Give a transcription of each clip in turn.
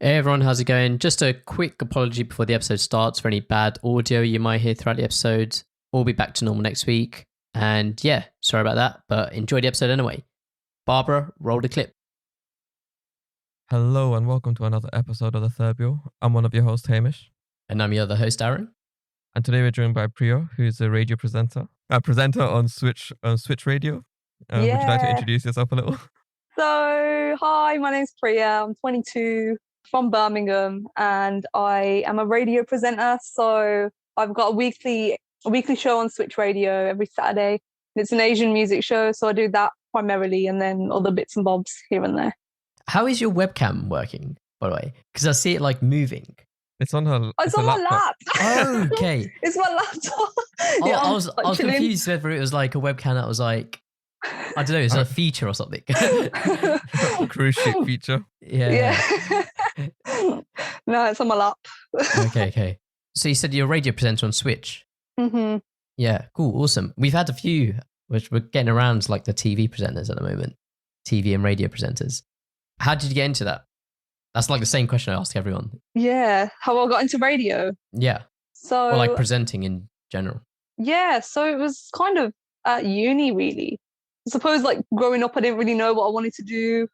Hey everyone, how's it going? Just a quick apology before the episode starts for any bad audio you might hear throughout the episode. We'll be back to normal next week. And yeah, sorry about that, but enjoy the episode anyway. Barbara, roll the clip. Hello and welcome to another episode of The Third Wheel. I'm one of your hosts, Hamish. And I'm your other host, Aaron. And today we're joined by Priya, who's a radio presenter. Presenter on Switch Radio. Would you like to introduce yourself a little? So, hi, my name's Priya. I'm 22, from Birmingham, and I am a radio presenter. So I've got a weekly show on Switch Radio every Saturday. It's an Asian music show, so I do that primarily, and then other bits and bobs here and there. How is your webcam working, by the way? Because I see it like moving. It's on her. It's on my lap. Oh, okay. It's my laptop. Yeah, I was confused whether it was like a webcam that was like, I don't know, it's a feature or something. Cruise ship feature. Yeah. No, it's on my lap. Okay. So you said you're a radio presenter on Switch. Mm-hmm. Yeah, cool, awesome. We've had a few, which we're getting around like the TV presenters at the moment, TV and radio presenters. How did you get into that? That's like the same question I ask everyone. Yeah, how I got into radio. Yeah. So, or like presenting in general. Yeah, so it was kind of at uni, really. I suppose like growing up, I didn't really know what I wanted to do.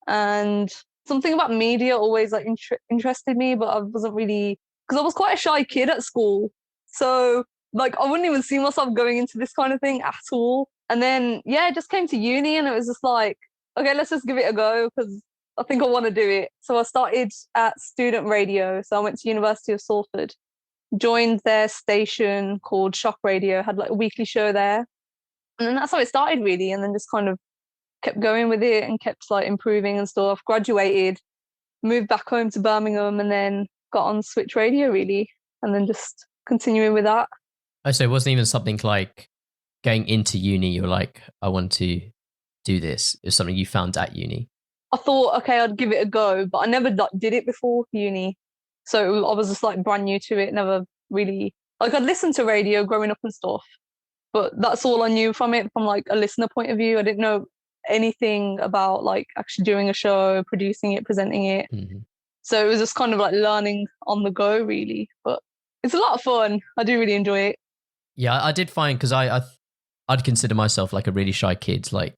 And something about media always like interested me, but I wasn't really, because I was quite a shy kid at school. So like I wouldn't even see myself going into this kind of thing at all. And then, yeah, it just came to uni and it was just like, okay, let's just give it a go because I think I want to do it. So I started at student radio. So I went to University of Salford, joined their station called Shock Radio, had like a weekly show there. And then that's how it started really. And then just kind of kept going with it and kept like improving and stuff. Graduated, moved back home to Birmingham and then got on Switch Radio really. And then just continuing with that. Oh, so it wasn't even something like going into uni, you're like, I want to do this. It was something you found at uni. I thought, okay, I'd give it a go, but I never did it before uni. So I was just like brand new to it, never really, like I'd listened to radio growing up and stuff, but that's all I knew from it, from like a listener point of view. I didn't know anything about like actually doing a show, producing it, presenting it. Mm-hmm. So it was just kind of like learning on the go really, but it's a lot of fun. I do really enjoy it. Yeah, I did find, because I'd consider myself like a really shy kid, like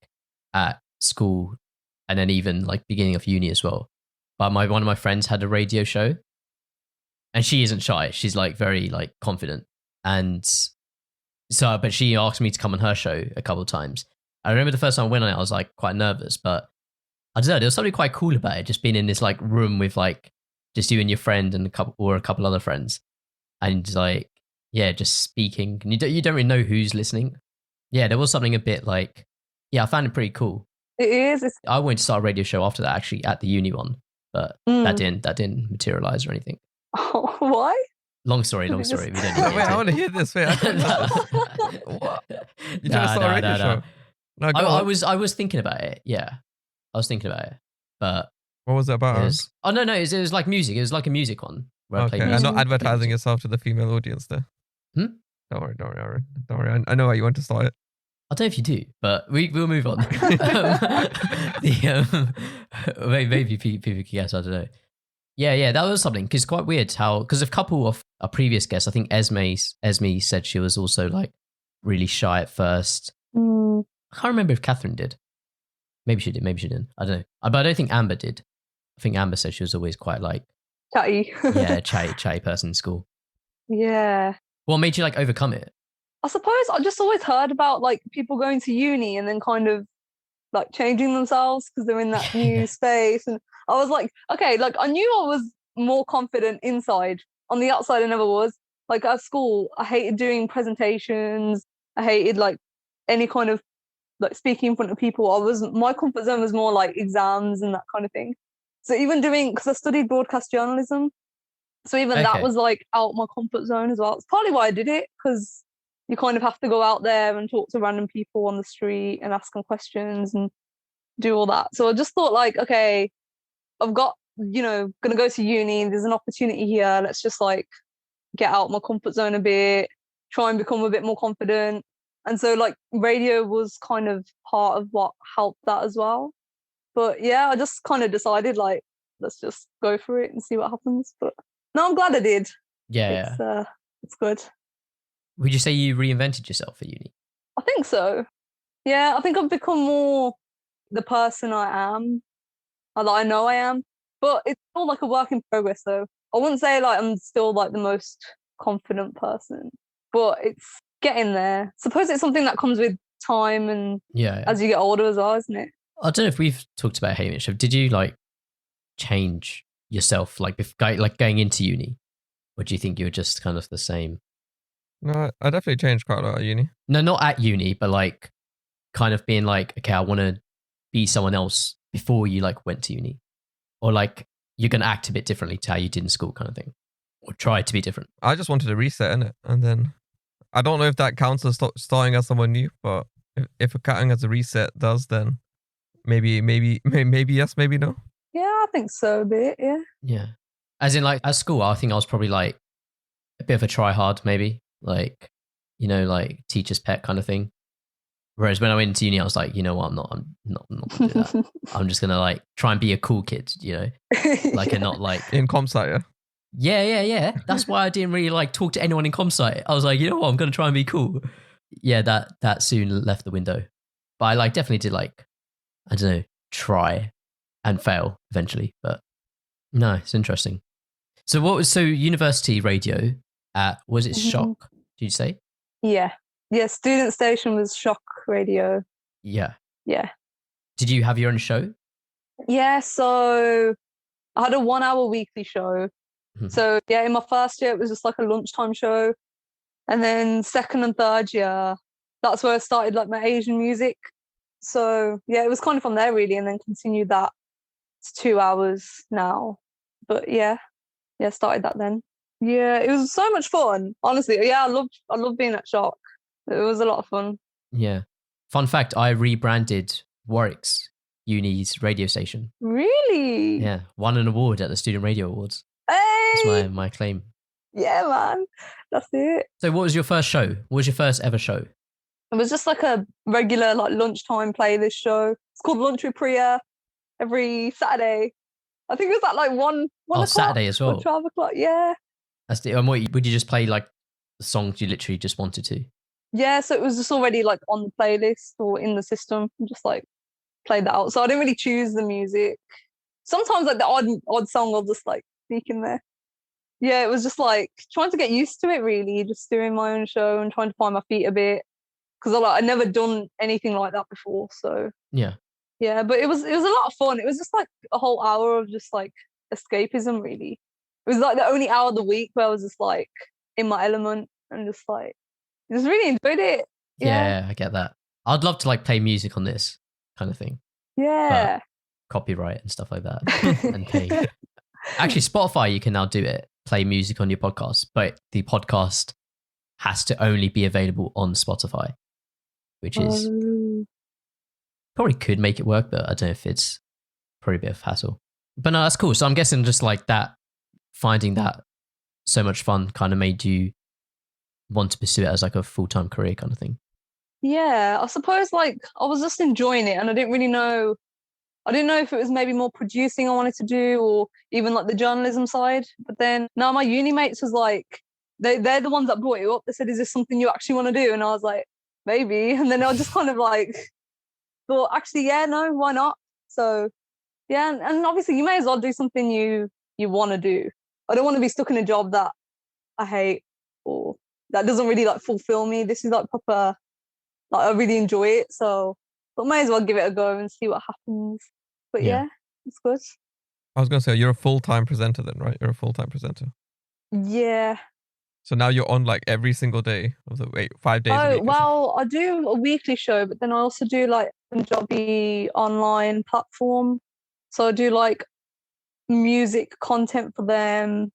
at school and then even like beginning of uni as well. But one of my friends had a radio show and she isn't shy. She's like very like confident. And so, but she asked me to come on her show a couple of times. I remember the first time I went on it, I was like quite nervous, but I don't know, there was something quite cool about it. Just being in this like room with like just you and your friend and a couple other friends. And like, yeah, just speaking. And you don't really know who's listening. Yeah, there was something a bit like, yeah, I found it pretty cool. It is. I wanted to start a radio show after that, actually, at the uni one, but that didn't materialize or anything. Oh, why? Long story. We don't need to Wait, I want to hear this. Wait, what? You trying to start a radio show? No, I was thinking about it. Yeah, I was thinking about it, but what was it about? It was like music. It was like a music one. Okay, and not advertising yourself to the female audience there. Don't worry. I know how you want to start it. I don't know if you do, but we'll move on. Maybe people can guess. I don't know. Yeah, that was something, because it's quite weird how, because a couple of our previous guests, I think Esme said she was also like really shy at first. I can't remember if Catherine did. Maybe she did, maybe she didn't. I don't know. But I don't think Amber did. I think Amber said she was always quite like chatty. Yeah, chatty person in school. Yeah. What made you like overcome it? I suppose I just always heard about like people going to uni and then kind of like changing themselves because they're in that new space. And I was like, okay, like I knew I was more confident inside. On the outside, I never was. Like at school, I hated doing presentations. I hated like any kind of like speaking in front of people. My comfort zone was more like exams and that kind of thing. So even because I studied broadcast journalism, so even that was like out my comfort zone as well. It's partly why I did it, because you kind of have to go out there and talk to random people on the street and ask them questions and do all that. So I just thought like, okay, I've got, going to go to uni. There's an opportunity here. Let's just like get out my comfort zone a bit, try and become a bit more confident. And so like radio was kind of part of what helped that as well. But yeah, I just kind of decided like, let's just go for it and see what happens. But no, I'm glad I did. Yeah. It's good. Would you say you reinvented yourself at uni? I think so. Yeah, I think I've become more the person I am, or that I know I am. But it's still like a work in progress, though. I wouldn't say like I'm still like the most confident person, but it's getting there. Suppose it's something that comes with time and as you get older as well, isn't it? I don't know if we've talked about Hamish. Did you like change yourself like going into uni, or do you think you were just kind of the same? No, I definitely changed quite a lot at uni. No, not at uni, but like kind of being like, okay, I want to be someone else before you like went to uni, or like you're gonna act a bit differently to how you did in school, kind of thing, or try to be different. I just wanted to reset in it, and then I don't know if that counts as starting as someone new, but if counting as a reset does, then maybe yes, maybe no. Yeah, I think so a bit. Yeah. Yeah, as in like at school, I think I was probably like a bit of a try hard, maybe like like teacher's pet kind of thing. Whereas when I went into uni, I was like, you know what, I'm not gonna do that. I'm just gonna like try and be a cool kid, like and not like in comp sci, yeah. That's why I didn't really like talk to anyone in comp sci. I was like, you know what, I'm gonna try and be cool. Yeah, that soon left the window. But I like definitely did like, I don't know, try and fail eventually. But no, it's interesting. So university radio at, was it Shock? Did you say? Yeah. Student station was Shock Radio. Yeah. Did you have your own show? Yeah, so I had a 1 hour weekly show. So yeah, in my first year it was just like a lunchtime show, and then second and third year, that's where I started like my Asian music. So yeah, it was kind of from there really, and then continued that. It's 2 hours now, but yeah, started that then. Yeah, it was so much fun. Honestly, yeah, I love being at Shock. It was a lot of fun. Yeah. Fun fact, I rebranded Warwick's uni's radio station. Really? Yeah. Won an award at the Student Radio Awards. Hey! That's my claim. Yeah, man. That's it. So what was your first show? What was your first ever show? It was just like a regular like lunchtime playlist show. It's called Lunch with Priya every Saturday. I think it was at like 1 o'clock. Saturday as well. 12 o'clock, yeah. And what, would you just play like the songs you literally just wanted to? Yeah, so it was just already like on the playlist or in the system. Just like play that out. So I didn't really choose the music. Sometimes like the odd song will just like sneak in there. Yeah, it was just like trying to get used to it really, just doing my own show and trying to find my feet a bit. Because I'd never done anything like that before. So yeah, but it was a lot of fun. It was just like a whole hour of just like escapism really. It was like the only hour of the week where I was just like in my element and just like just really enjoyed it. Yeah, I get that. I'd love to like play music on this kind of thing. Yeah. But copyright and stuff like that and pay. Actually, Spotify, you can now do it. Play music on your podcast, but the podcast has to only be available on Spotify, which is probably could make it work, but I don't know if it's probably a bit of hassle. But no, that's cool. So I'm guessing just like that, finding that so much fun kind of made you want to pursue it as like a full-time career kind of thing. Yeah, I suppose like I was just enjoying it and I didn't know if it was maybe more producing I wanted to do or even like the journalism side. But then now my uni mates was like, they're the ones that brought it up. They said, is this something you actually want to do? And I was like, maybe. And then I just kind of like thought, actually, yeah, no, why not? So yeah, and obviously you may as well do something you want to do. I don't want to be stuck in a job that I hate or that doesn't really like fulfill me. This is like proper, like I really enjoy it. So I may as well give it a go and see what happens. But yeah, it's good. I was going to say, you're a full-time presenter then, right? You're a full-time presenter. Yeah. So now you're on like every single day of the week, 5 days a week. Well, I do a weekly show, but then I also do like a Punjabi online platform. So I do like music content for them.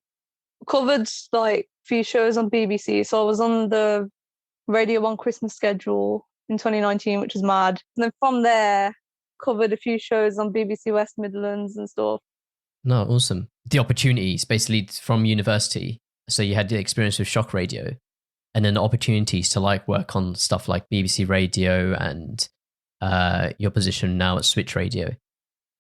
Covered like a few shows on BBC. So I was on the Radio 1 Christmas schedule in 2019, which was mad. And then from there, covered a few shows on BBC West Midlands and stuff. No, awesome. The opportunities basically from university. So you had the experience with Shock Radio and then the opportunities to like work on stuff like BBC Radio and your position now at Switch Radio.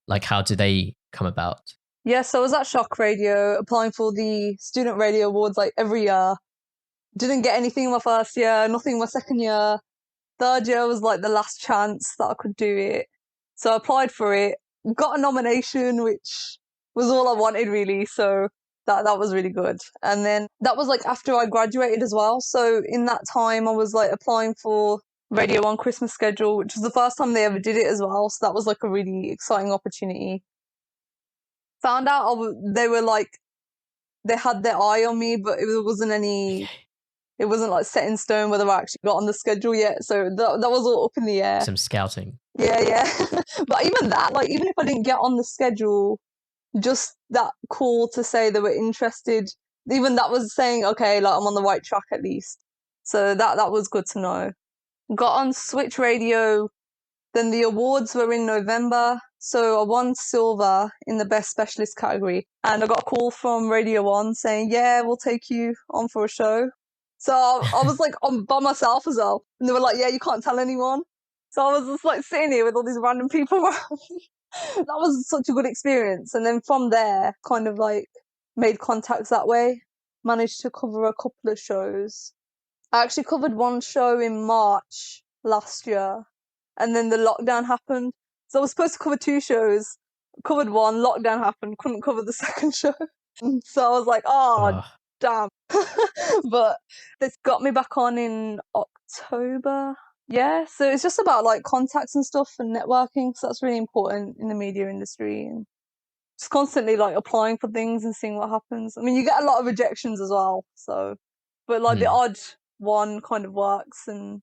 Like how do they come about? Yeah, so I was at Shock Radio applying for the Student Radio Awards like every year. Didn't get anything in my first year, nothing in my second year. Third year was like the last chance that I could do it. So I applied for it, got a nomination, which was all I wanted really. So that was really good. And then that was like after I graduated as well. So in that time I was like applying for Radio 1 Christmas schedule, which was the first time they ever did it as well. So that was like a really exciting opportunity. Found out they were like, they had their eye on me, but it wasn't like set in stone whether I actually got on the schedule yet. So that was all up in the air. Some scouting. Yeah. But even that, like, even if I didn't get on the schedule, just that call to say they were interested, even that was saying, okay, like I'm on the right track at least. So that was good to know. Got on Switch Radio, then the awards were in November. So I won silver in the best specialist category. And I got a call from Radio 1 saying, yeah, we'll take you on for a show. So I was like on by myself as well. And they were like, yeah, you can't tell anyone. So I was just like sitting here with all these random people around me. That was such a good experience. And then from there, kind of like made contacts that way. Managed to cover a couple of shows. I actually covered one show in March last year. And then the lockdown happened. So I was supposed to cover 2 shows. Covered one, lockdown happened, couldn't cover the second show. So I was like, oh, damn. But it's got me back on in October. Yeah, so it's just about like contacts and stuff and networking. So that's really important in the media industry, and just constantly like applying for things and seeing what happens. I mean, you get a lot of rejections as well. So, but like the odd one kind of works. And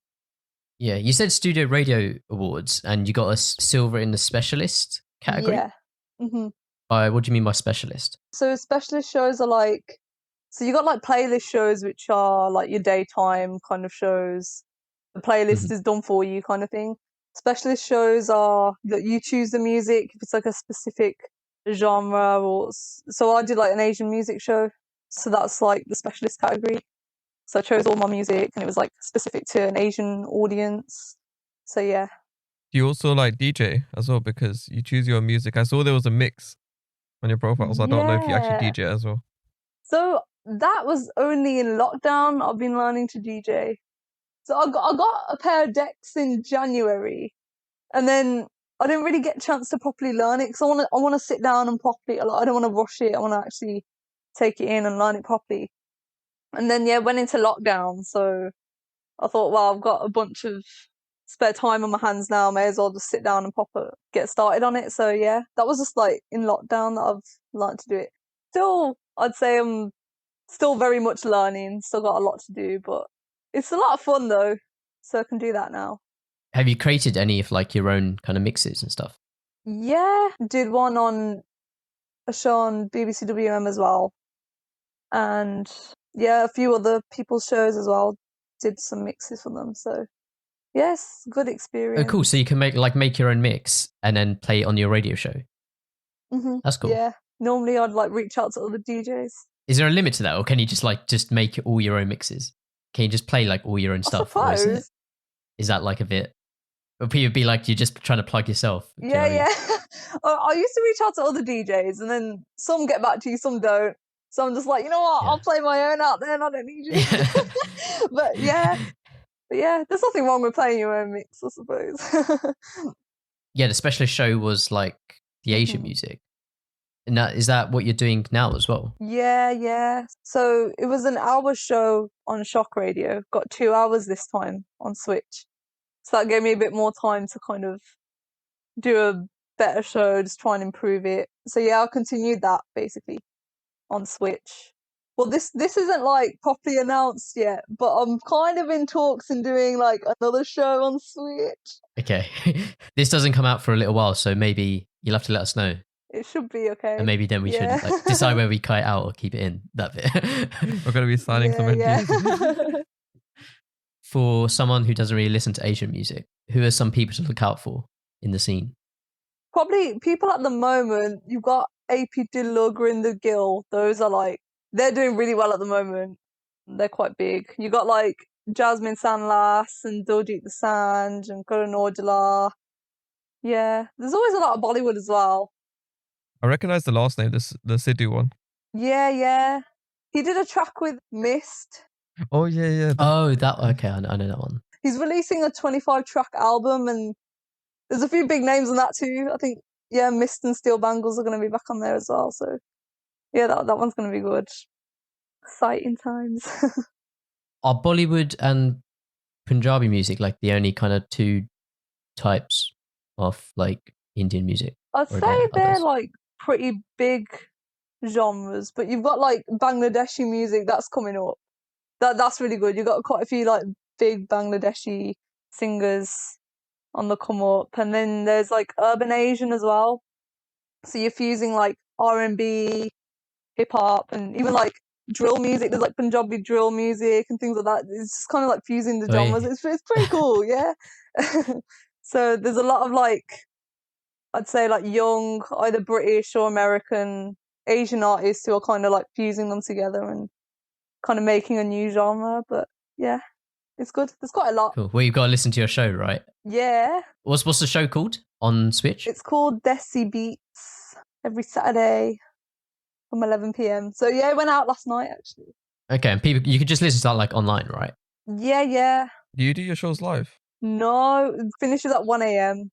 yeah, you said Studio Radio Awards and you got a silver in the specialist category. Yeah. Mm-hmm. What do you mean by specialist? So specialist shows are like, so you got like playlist shows, which are like your daytime kind of shows. The playlist is done for you kind of thing. Specialist shows are that you choose the music, if it's like a specific genre, or so I did like an Asian music show. So that's like the specialist category. So I chose all my music and it was like specific to an Asian audience. So yeah. Do you also like DJ as well? Because you choose your music. I saw there was a mix on your profile, so I don't know if you actually DJ as well. So that was only in lockdown. I've been learning to DJ. So I got a pair of decks in January, and then I didn't really get a chance to properly learn it because I want to sit down and properly. I don't want to rush it. I want to actually take it in and learn it properly. And then went into lockdown. So I thought, well, I've got a bunch of spare time on my hands now. May as well just sit down and get started on it. So yeah, that was just like in lockdown that I've learned to do it. Still, I'd say I'm still very much learning. Still got a lot to do, but it's a lot of fun though. So I can do that now. Have you created any of like your own kind of mixes and stuff? Yeah, did one on a show on BBC WM as well. And yeah, a few other people's shows as well. Did some mixes for them. So yes, good experience. Oh, cool. So you can make your own mix and then play it on your radio show. Mm-hmm. That's cool. Yeah. Normally I'd like reach out to other DJs. Is there a limit to that, or can you just make all your own mixes? Can you just play like all your own stuff? I suppose. Is that like a bit? Or people be like, you're just trying to plug yourself. Yeah. I used to reach out to other DJs, and then some get back to you, some don't. So I'm just like, you know what? I'll play my own out there, and I don't need you. But yeah, there's nothing wrong with playing your own mix, I suppose. Yeah, the specialist show was like the Asian music. And is that what you're doing now as well? Yeah. So it was an hour show on Shock Radio. Got 2 hours this time on Switch. So that gave me a bit more time to kind of do a better show, just try and improve it. So yeah, I continued that basically on Switch. Well, this isn't like properly announced yet, but I'm kind of in talks and doing like another show on Switch. Okay. This doesn't come out for a little while, so maybe you'll have to let us know. It should be okay. And maybe then we should like, decide whether we cut it out or keep it in, that bit. We're going to be signing some NDAs. For someone who doesn't really listen to Asian music, who are some people to look out for in the scene? Probably people at the moment, you've got AP Dilluga and The Gill. Those are like, they're doing really well at the moment. They're quite big. You got like Jasmine Sanlas and Diljit Dosanjh and Karan Aujla. Yeah, there's always a lot of Bollywood as well. I recognize the last name, the Sidhu one. Yeah. He did a track with Mist. Oh yeah. Oh, that okay. I know that one. He's releasing a 25-track album, and there's a few big names on that too. I think, yeah, Mist and Steel Bangles are going to be back on there as well. So, yeah, that one's going to be good. Exciting times. Are Bollywood and Punjabi music like the only kind of two types of like Indian music? I'd Or are say there they're others? like pretty big genres, but you've got like Bangladeshi music that's coming up. That's really good. You've got quite a few like big Bangladeshi singers on the come up, and then there's like urban Asian as well. So you're fusing like R&B, hip hop, and even like drill music. There's like Punjabi drill music and things like that. It's just kind of like fusing the genres. Wait, It's pretty cool, yeah. So there's a lot of like, I'd say like young, either British or American Asian artists who are kind of like fusing them together and kind of making a new genre. But yeah, it's good. There's quite a lot. cool. Well, you've got to listen to your show, right? Yeah, What's the show called on Switch? it's called Desi Beats every Saturday from 11 p.m. So yeah, it went out last night actually. Okay, and people you could just listen to that like online, right? Yeah. Do you do your shows live? No, it finishes at 1 a.m.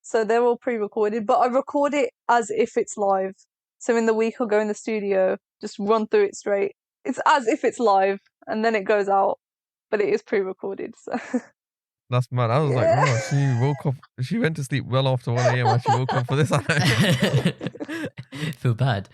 So they're all pre-recorded, but I record it as if it's live. So in the week I'll go in the studio, just run through it straight. It's as if it's live, and then it goes out, but it is pre-recorded. So That's mad. I was like, yeah. wow, she woke up. She went to sleep well after 1 a.m. and she woke up for this. Feel bad.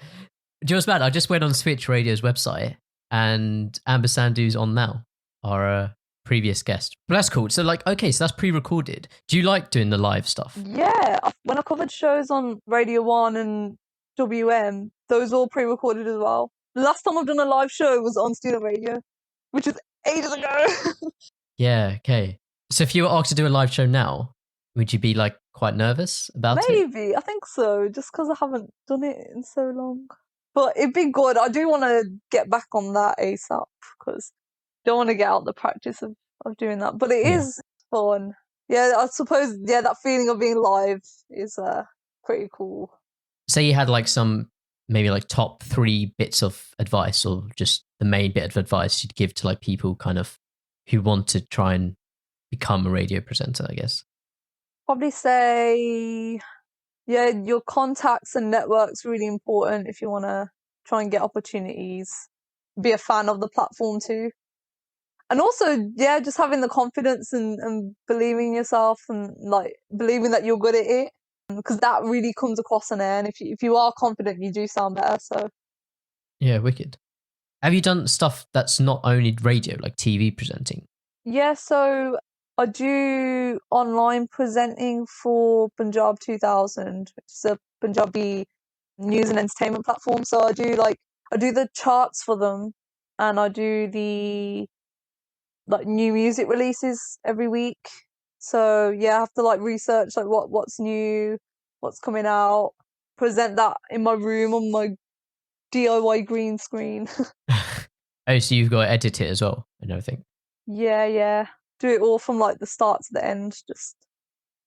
Do you know what's bad? I just went on Switch Radio's website and Amber Sandhu's on now, our previous guest. But that's cool. So like, okay, so that's pre-recorded. Do you like doing the live stuff? Yeah, when I covered shows on Radio 1 and WM, those all pre-recorded as well. The last time I've done a live show was on student radio, which is ages ago. Yeah, okay. So if you were asked to do a live show now, would you be like quite nervous about it? Maybe, I think so, just because I haven't done it in so long. But it'd be good. I do want to get back on that ASAP because don't want to get out the practice of doing that. But it Yeah. is fun. Yeah, I suppose, yeah, that feeling of being live is pretty cool. Say you had like some maybe like top 3 bits of advice or just the main bit of advice you'd give to like people kind of who want to try and become a radio presenter, I guess. Probably say, yeah, your contacts and networks really important if you want to try and get opportunities. Be a fan of the platform too. And also, yeah, just having the confidence and believing in yourself and like believing that you're good at it, because that really comes across on air. And if you are confident, you do sound better. So Yeah, wicked. Have you done stuff that's not only radio, like TV presenting? yeah, so I do online presenting for Punjab 2000, which is a Punjabi news and entertainment platform. So I do the charts for them, and I do the like new music releases every week. So yeah, I have to like research like what's new, what's coming out, present that in my room on my DIY green screen. Oh, so you've got to edit it as well and everything. Yeah. Do it all from like the start to the end, just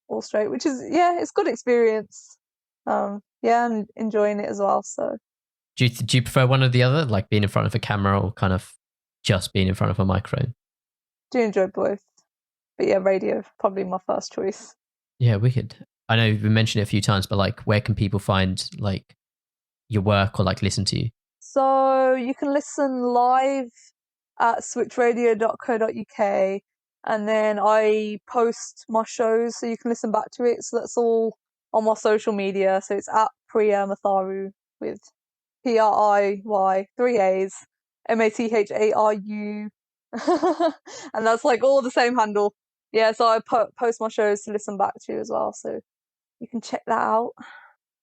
all straight, which is, yeah, it's good experience. Yeah, I'm enjoying it as well. So Do you prefer one or the other, like being in front of a camera or kind of just being in front of a microphone? do enjoy both. But yeah, radio probably my first choice. Yeah, wicked. I know you've mentioned it a few times, but like, where can people find like your work or like listen to you? So you can listen live at switchradio.co.uk, and then I post my shows so you can listen back to it. So that's all on my social media. So it's at Priya Matharu with PRIY, 3 A's, MATHARU. And that's like all the same handle. Yeah, so I post my shows to listen back to as well. So you can check that out.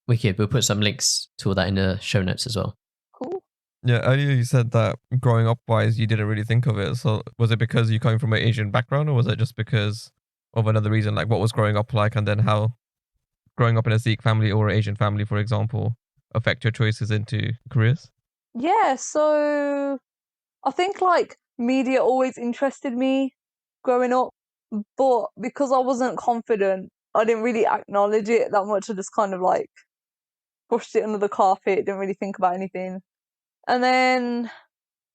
Wicked. We'll put some links to all that in the show notes as well. Cool. Yeah, earlier you said that growing up wise, you didn't really think of it. So was it because you coming from an Asian background, or was it just because of another reason? Like what was growing up like, and then how growing up in a Sikh family or an Asian family, for example, affect your choices into careers? Yeah, so I think like media always interested me growing up, but because I wasn't confident, I didn't really acknowledge it that much. I just kind of like brushed it under the carpet, didn't really think about anything. And then,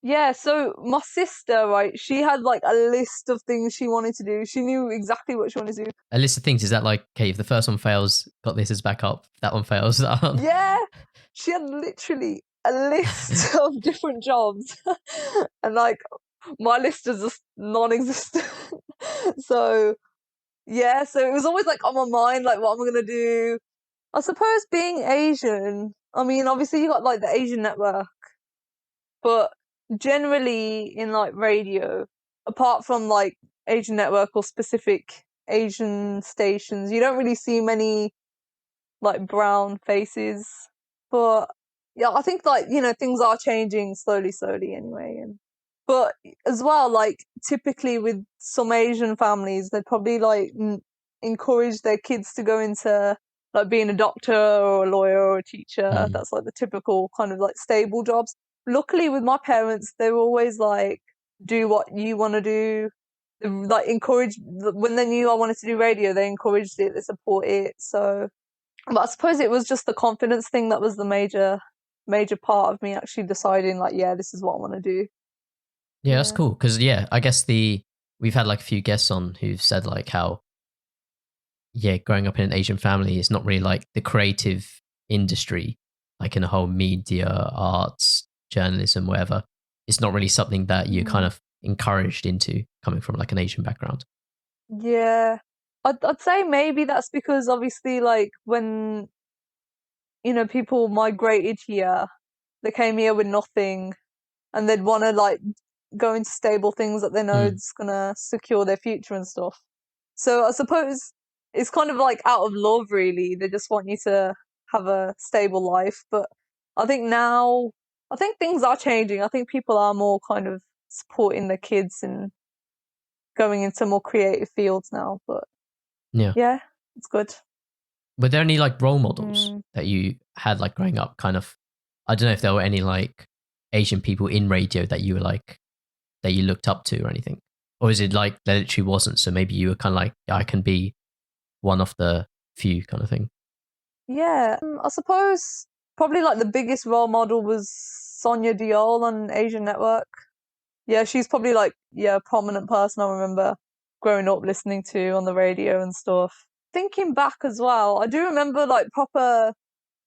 yeah, so my sister, right, she had like a list of things she wanted to do. She knew exactly what she wanted to do. A list of things, is that like, okay, if the first one fails, got this as backup. If that one fails, that one. Yeah, she had literally a list of different jobs. And like, my list is just non-existent. So, yeah, so it was always like on my mind, like, what am I going to do? I suppose being Asian, I mean, obviously you got like the Asian network, but generally in like radio, apart from like Asian network or specific Asian stations, you don't really see many like brown faces. But yeah, I think like, you know, things are changing slowly anyway. But as well, like typically with some Asian families, they probably like encourage their kids to go into like being a doctor or a lawyer or a teacher. That's like the typical kind of like stable jobs. Luckily with my parents, they were always like, do what you want to do. They, like encourage, when they knew I wanted to do radio, they encouraged it, they support it. So, but I suppose it was just the confidence thing that was the major part of me actually deciding like, yeah, this is what I want to do. Yeah, that's cool. Because I guess we've had like a few guests on who've said like how, growing up in an Asian family is not really like the creative industry, like in a whole media, arts, journalism, whatever. It's not really something that you're kind of encouraged into coming from like an Asian background. Yeah, I'd say maybe that's because obviously like when, you know, people migrated here, they came here with nothing and they'd want to like go into stable things that they know is gonna secure their future and stuff. So I suppose it's kind of like out of love, really. They just want you to have a stable life. But I think now, I think things are changing. I think people are more kind of supporting their kids and going into more creative fields now. But yeah, it's good. Were there any like role models that you had like growing up? Kind of, I don't know if there were any like Asian people in radio that you were like, that you looked up to or anything? Or is it like there literally wasn't? So maybe you were kind of like, I can be one of the few kind of thing. Yeah, I suppose probably like the biggest role model was Sonia Diol on Asian Network. Yeah, she's probably like, a prominent person I remember growing up listening to on the radio and stuff. Thinking back as well, I do remember like proper,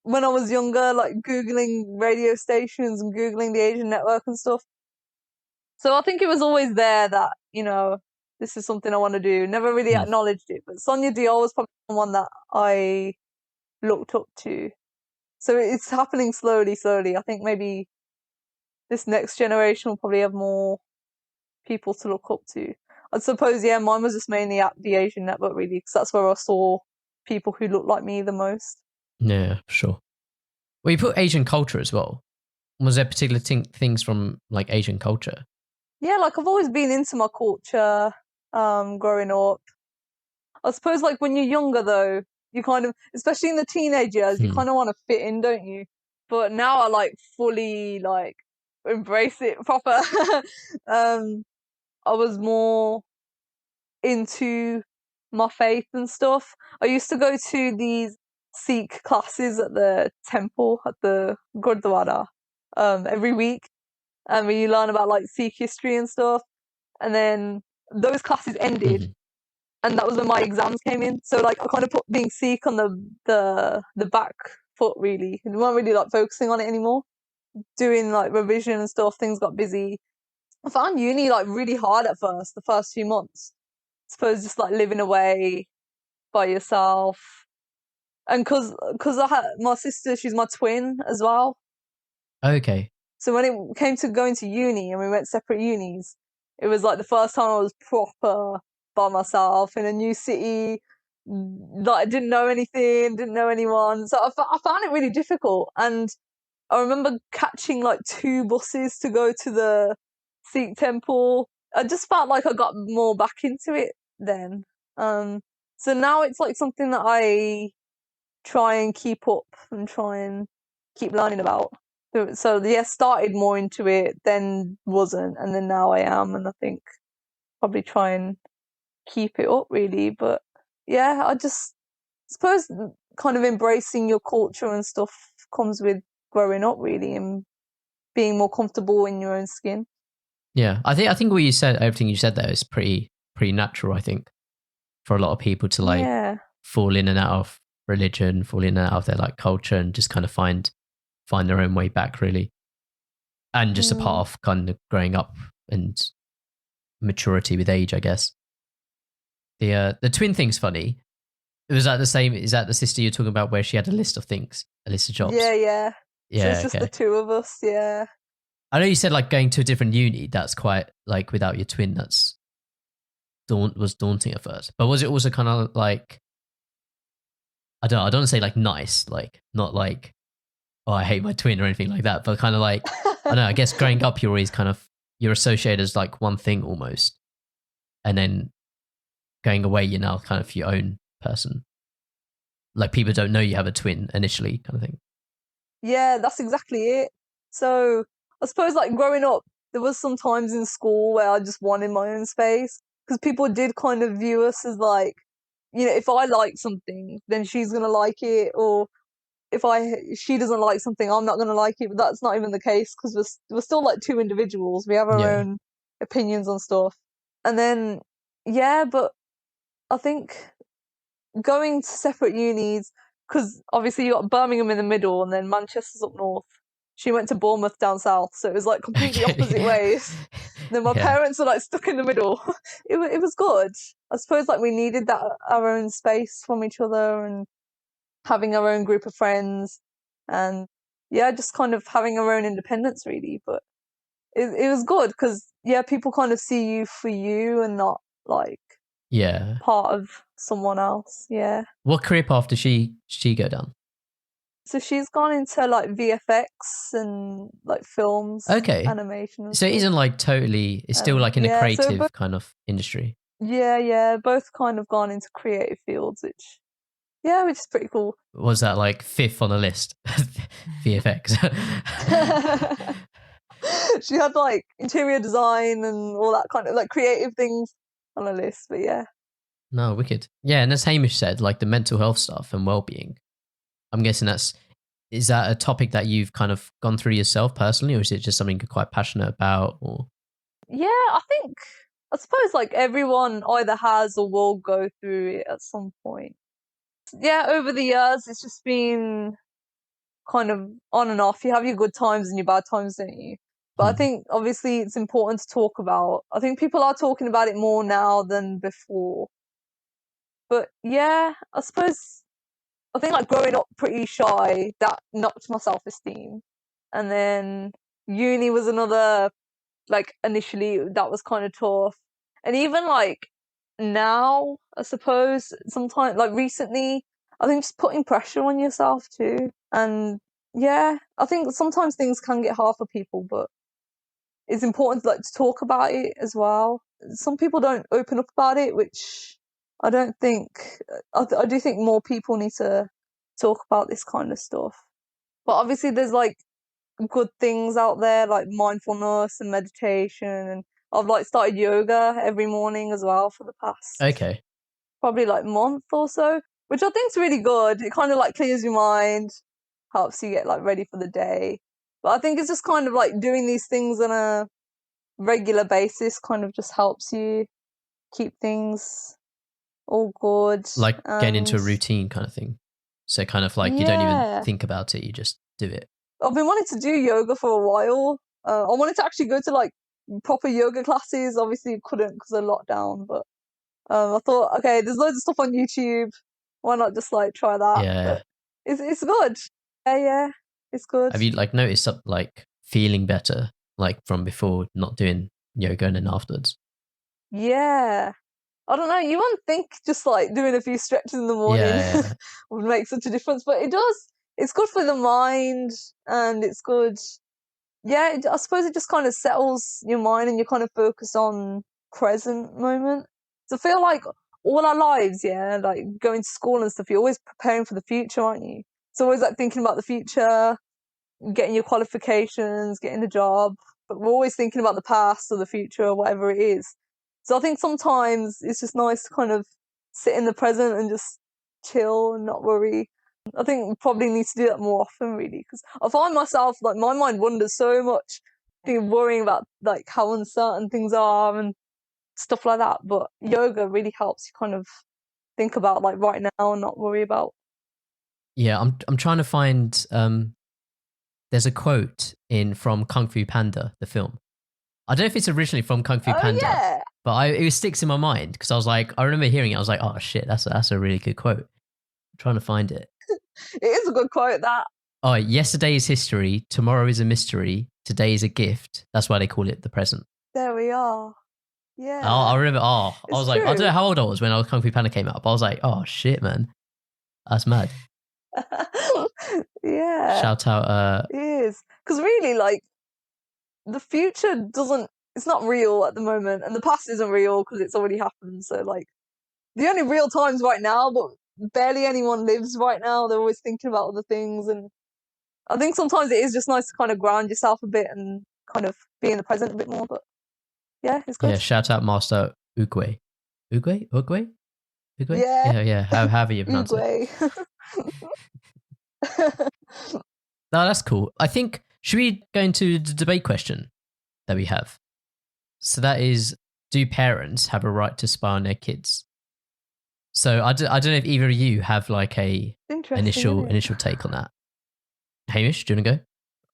when I was younger, like Googling radio stations and Googling the Asian Network and stuff. So I think it was always there that, you know, this is something I want to do. Never really acknowledged it. But Sonia Diol was probably the one that I looked up to. So it's happening slowly. I think maybe this next generation will probably have more people to look up to. I suppose, yeah, mine was just mainly at the Asian Network, really, because that's where I saw people who looked like me the most. Yeah, sure. Well, you put Asian culture as well. Was there particular things from like Asian culture? Yeah, like I've always been into my culture growing up. I suppose like when you're younger though, you kind of, especially in the teenage years, you kind of want to fit in, don't you? But now I like fully like embrace it proper. I was more into my faith and stuff. I used to go to these Sikh classes at the temple, at the Gurdwara, every week. And where you learn about like Sikh history and stuff. And then those classes ended. And that was when my exams came in. So like I kind of put being Sikh on the back foot, really. I weren't really like focusing on it anymore. Doing like revision and stuff, things got busy. I found uni like really hard at first, the first few months. I suppose just like living away by yourself. And cause I had my sister, she's my twin as well. Okay. So when it came to going to uni and we went separate unis, it was like the first time I was proper by myself in a new city. Like I didn't know anything, didn't know anyone. So I found it really difficult. And I remember catching like 2 buses to go to the Sikh temple. I just felt like I got more back into it then. So now it's like something that I try and keep up and try and keep learning about. So yeah, started more into it, then wasn't, and then now I am, and I think probably try and keep it up really. But yeah, I just suppose kind of embracing your culture and stuff comes with growing up, really, and being more comfortable in your own skin. Yeah, I think what you said, everything you said there is pretty natural. I think for a lot of people to like fall in and out of religion, fall in and out of their like culture, and just kind of find their own way back, really, and just a part of kind of growing up and maturity with age, I guess. The twin thing's funny. Was that the same? Is that the sister you're talking about where she had a list of things, a list of jobs? Yeah. So it's just the two of us. Yeah. I know you said like going to a different uni. That's quite like without your twin. That's was daunting at first. But was it also kind of like, I don't want to say like nice, like not like, oh, I hate my twin or anything like that, but kind of like, I don't know, I guess growing up, you're associated as like one thing almost. And then going away, you're now kind of your own person. Like people don't know you have a twin initially, kind of thing. Yeah, that's exactly it. So I suppose like growing up, there was some times in school where I just wanted my own space because people did kind of view us as like, you know, if I like something, then she's going to like it. Or if she doesn't like something, I'm not going to like it. But that's not even the case because we're still like two individuals. We have our own opinions on stuff. And then, but I think going to separate unis, because obviously you got Birmingham in the middle and then Manchester's up north. She went to Bournemouth down south, so it was like completely opposite ways. Then my parents are like stuck in the middle. It was good. I suppose like we needed that, our own space from each other and having our own group of friends and just kind of having our own independence really. But it was good because people kind of see you for you and not like part of someone else. Yeah. What career path did she go down? So she's gone into like VFX and like films, animation. And so it isn't like totally, it's still like in a creative kind of industry. Yeah. Both kind of gone into creative fields, which is pretty cool. Was that like fifth on the list? VFX. She had like interior design and all that kind of like creative things on the list, but yeah. No, wicked. Yeah, and as Hamish said, like the mental health stuff and well-being, I'm guessing is that a topic that you've kind of gone through yourself personally, or is it just something you're quite passionate about? Or I suppose like everyone either has or will go through it at some point. Yeah, over the years, it's just been kind of on and off. You have your good times and your bad times, don't you? But I think obviously it's important to talk about. I think people are talking about it more now than before. But I suppose I think like growing up pretty shy, that knocked my self-esteem. And then uni was another, like initially that was kind of tough. And even like now, I suppose sometimes like recently, I think just putting pressure on yourself too. And I think sometimes things can get hard for people, but it's important to talk about it as well. Some people don't open up about it, which I don't think, I do think more people need to talk about this kind of stuff. But obviously there's like good things out there like mindfulness and meditation, and I've like started yoga every morning as well for the past probably like month or so, which I think's really good. It kind of like clears your mind, helps you get like ready for the day. But I think it's just kind of like doing these things on a regular basis kind of just helps you keep things all good. Like getting into a routine kind of thing. So kind of like you don't even think about it, you just do it. I've been wanting to do yoga for a while. I wanted to actually go to like proper yoga classes. Obviously couldn't because of lockdown, but I thought, okay, there's loads of stuff on YouTube. Why not just like try that? Yeah. But it's good. Yeah, it's good. Have you like noticed like feeling better like from before not doing yoga and then afterwards? Yeah. I don't know, you wouldn't think just like doing a few stretches in the morning would make such a difference, but it does. It's good for the mind and it's good. Yeah, I suppose it just kind of settles your mind and you kind of focus on present moment. So I feel like all our lives, like going to school and stuff, you're always preparing for the future, aren't you? It's always like thinking about the future, getting your qualifications, getting a job, but we're always thinking about the past or the future or whatever it is. So I think sometimes it's just nice to kind of sit in the present and just chill and not worry. I think we probably need to do that more often, really, because I find myself, like, my mind wanders so much, worrying about like how uncertain things are and stuff like that. But yoga really helps you kind of think about like right now and not worry about. Yeah, I'm trying to find. There's a quote from Kung Fu Panda, the film. I don't know if it's originally from Kung Fu Panda, Yeah. but it sticks in my mind because I was like, I remember hearing it. I was like, oh shit, that's a really good quote. I'm trying to find it. It is a good quote, that. Oh, yesterday is history. Tomorrow is a mystery. Today is a gift. That's why they call it the present. There we are. Yeah. I remember. I It's was like, I don't true. know how old I was when Kung Fu Panda came out, but I was like, oh shit, man, that's mad. Yeah. Shout out. It is. Because really, like, the future it's not real at the moment, and the past isn't real because it's already happened. So, like, the only real times right now, but barely anyone lives right now. They're always thinking about other things. And I think sometimes it is just nice to kind of ground yourself a bit and kind of be in the present a bit more. But yeah, it's good. Yeah, shout out Master Ugwe. Ugwe? Yeah. Yeah. However you pronounce it. No, that's cool. I think, should we go into the debate question that we have? So that is, do parents have a right to spy on their kids? So I don't know if either of you have like a Interesting. initial take on that. Hamish, do you want to go?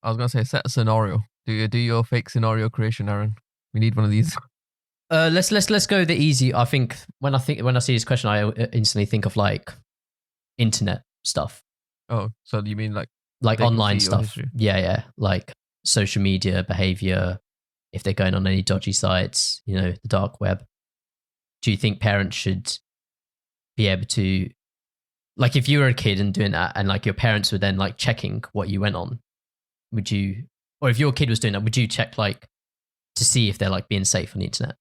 I was gonna say set a scenario. Do your fake scenario creation, Aaron. We need one of these. Let's go the easy. I think when I see this question, I instantly think of like internet stuff. Oh, so you mean like online stuff? Yeah, like social media behavior. If they're going on any dodgy sites, the dark web. Do you think parents should be able to, like, if you were a kid and doing that, and like your parents were then like checking what you went on, would you, or if your kid was doing that, would you check like to see if they're like being safe on the internet?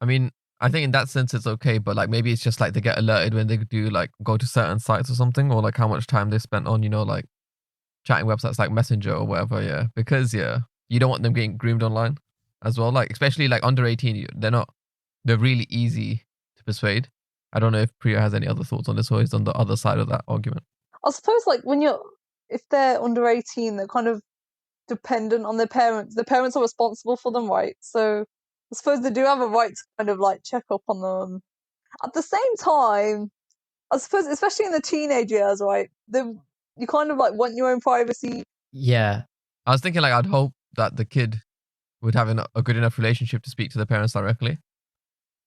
I mean, I think in that sense it's okay, but like maybe it's just like they get alerted when they do like go to certain sites or something, or like how much time they spent on, like chatting websites like Messenger or whatever. Yeah, because you don't want them getting groomed online as well. Like especially like under 18, they're really easy to persuade. I don't know if Priya has any other thoughts on this, or is on the other side of that argument. I suppose like if they're under 18, they're kind of dependent on their parents. The parents are responsible for them, right? So I suppose they do have a right to kind of like check up on them. At the same time, I suppose, especially in the teenage years, right? You kind of like want your own privacy. Yeah. I was thinking like I'd hope that the kid would have a good enough relationship to speak to the parents directly.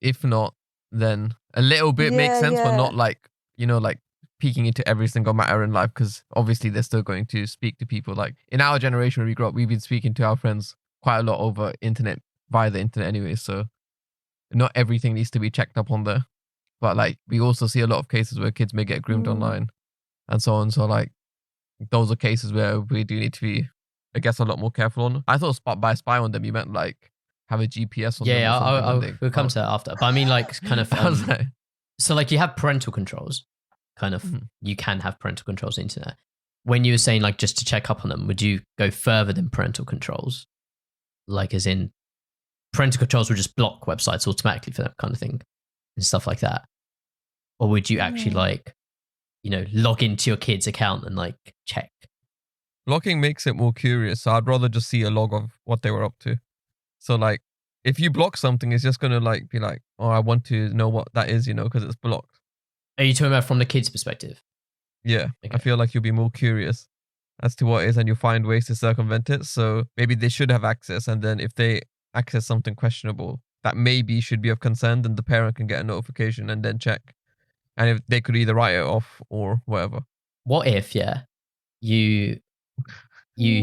If not, then a little bit makes sense, but not like, like peeking into every single matter in life, because obviously they're still going to speak to people. Like in our generation, when we grew up, we've been speaking to our friends quite a lot over via the internet anyway, so not everything needs to be checked up on there. But like we also see a lot of cases where kids may get groomed online and so on. So like those are cases where we do need to be, I guess, a lot more careful on. I thought by spy on them you meant like have a GPS on them. Yeah, we'll come to that after. But I mean like kind of so like you have parental controls, kind of. You can have parental controls on the internet. When you were saying like just to check up on them, would you go further than parental controls? Like as in parental controls would just block websites automatically for that kind of thing and stuff like that? Or would you actually like, log into your kid's account and like check? Blocking makes it more curious. So I'd rather just see a log of what they were up to. So like if you block something, it's just going to like be like, oh, I want to know what that is, because it's blocked. Are you talking about from the kid's perspective? Yeah. Okay. I feel like you'll be more curious as to what it is and you'll find ways to circumvent it. So maybe they should have access. And then if they access something questionable that maybe should be of concern, then the parent can get a notification and then check. And if they could either write it off or whatever. What if, you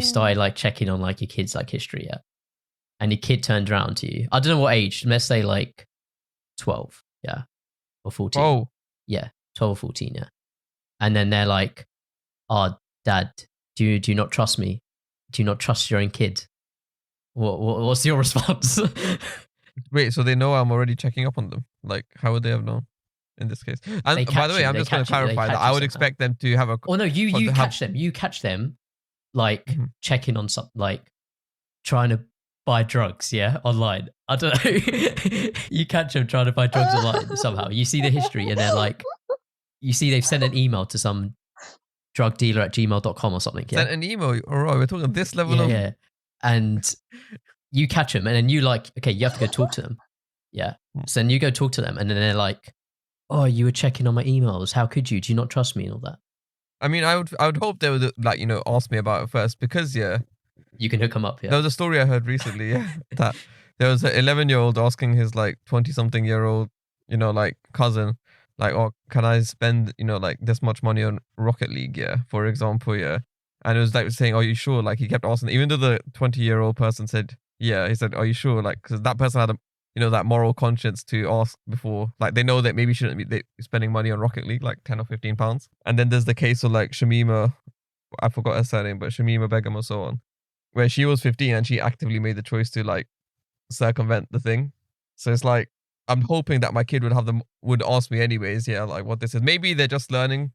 started like checking on like your kid's like history, and your kid turned around to you. I don't know what age. Let's say like 12, or 14. Oh, yeah, 12 or 14, And then they're like, "Oh, Dad, do you not trust me? Do you not trust your own kid?" What's your response? Wait, so they know I'm already checking up on them? Like, how would they have known in this case? And by the way, I'm just going to clarify that I would expect them to have a... Oh, no, you catch them. You catch them, like, checking on something, like, trying to buy drugs, online. I don't know. You catch them trying to buy drugs online somehow. You see the history and they're like, you see they've sent an email to some drugdealer@gmail.com or something. Yeah. Sent an email. All right, we're talking this level Yeah, of. yeah. And you catch them, and then you like, okay, you have to go talk to them. Yeah. So then you go talk to them, and then they're like, "Oh, you were checking on my emails. How could you? Do you not trust me and all that?" I mean, I would hope they would like ask me about it first, because You can hook them up. there Yeah. was a story I heard recently that there was an 11-year-old asking his like 20-something-year-old like cousin, like, "Oh, can I spend like this much money on Rocket League, for example, and it was like saying, "Are you sure?" Like he kept asking, even though the 20-year-old person said yeah, he said, "Are you sure?" Like, because that person had a that moral conscience to ask before, like they know that maybe shouldn't be spending money on Rocket League, like 10 or 15 pounds. And then there's the case of like Shamima, I forgot her surname, but Shamima Begum or so on, where she was 15 and she actively made the choice to like circumvent the thing. So it's like, I'm hoping that my kid would ask me anyways, like what this is. Maybe they're just learning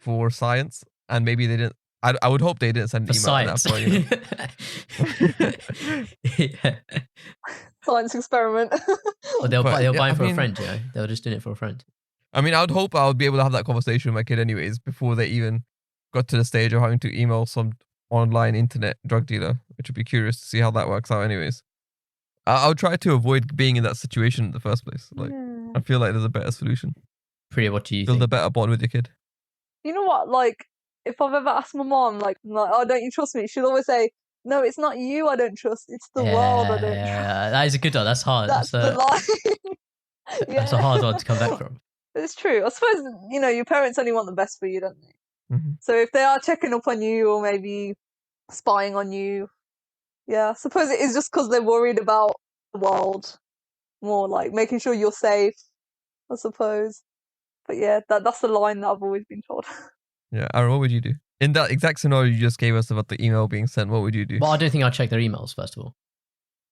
for science, and maybe they didn't. I would hope they didn't send an For email at science. that point. Yeah. Science experiment. Or they'll But, buy yeah, it I for a mean- friend, They were just doing it for a friend. I mean, I would hope I would be able to have that conversation with my kid anyways before they even got to the stage of having to email some online internet drug dealer, which would be curious to see how that works out anyways. I'll try to avoid being in that situation in the first place. Like, Yeah. I feel like there's a better solution. Priya, what do you Build think? a better bond with your kid. You know what? Like, if I've ever asked my mom, like, "Oh, don't you trust me?" She'll always say, "No, it's not you I don't trust. It's the world I don't trust." Yeah, that is a good one. That's hard. That's the line. That's a hard one to come back from. It's true. I suppose your parents only want the best for you, don't they? Mhm. So if they are checking up on you or maybe spying on you, yeah, I suppose it is just because they're worried about the world, more like making sure you're safe, I suppose. But yeah, that's the line that I've always been told. Yeah, Aaron, what would you do? In that exact scenario you just gave us about the email being sent, what would you do? Well, I don't think I'd check their emails, first of all.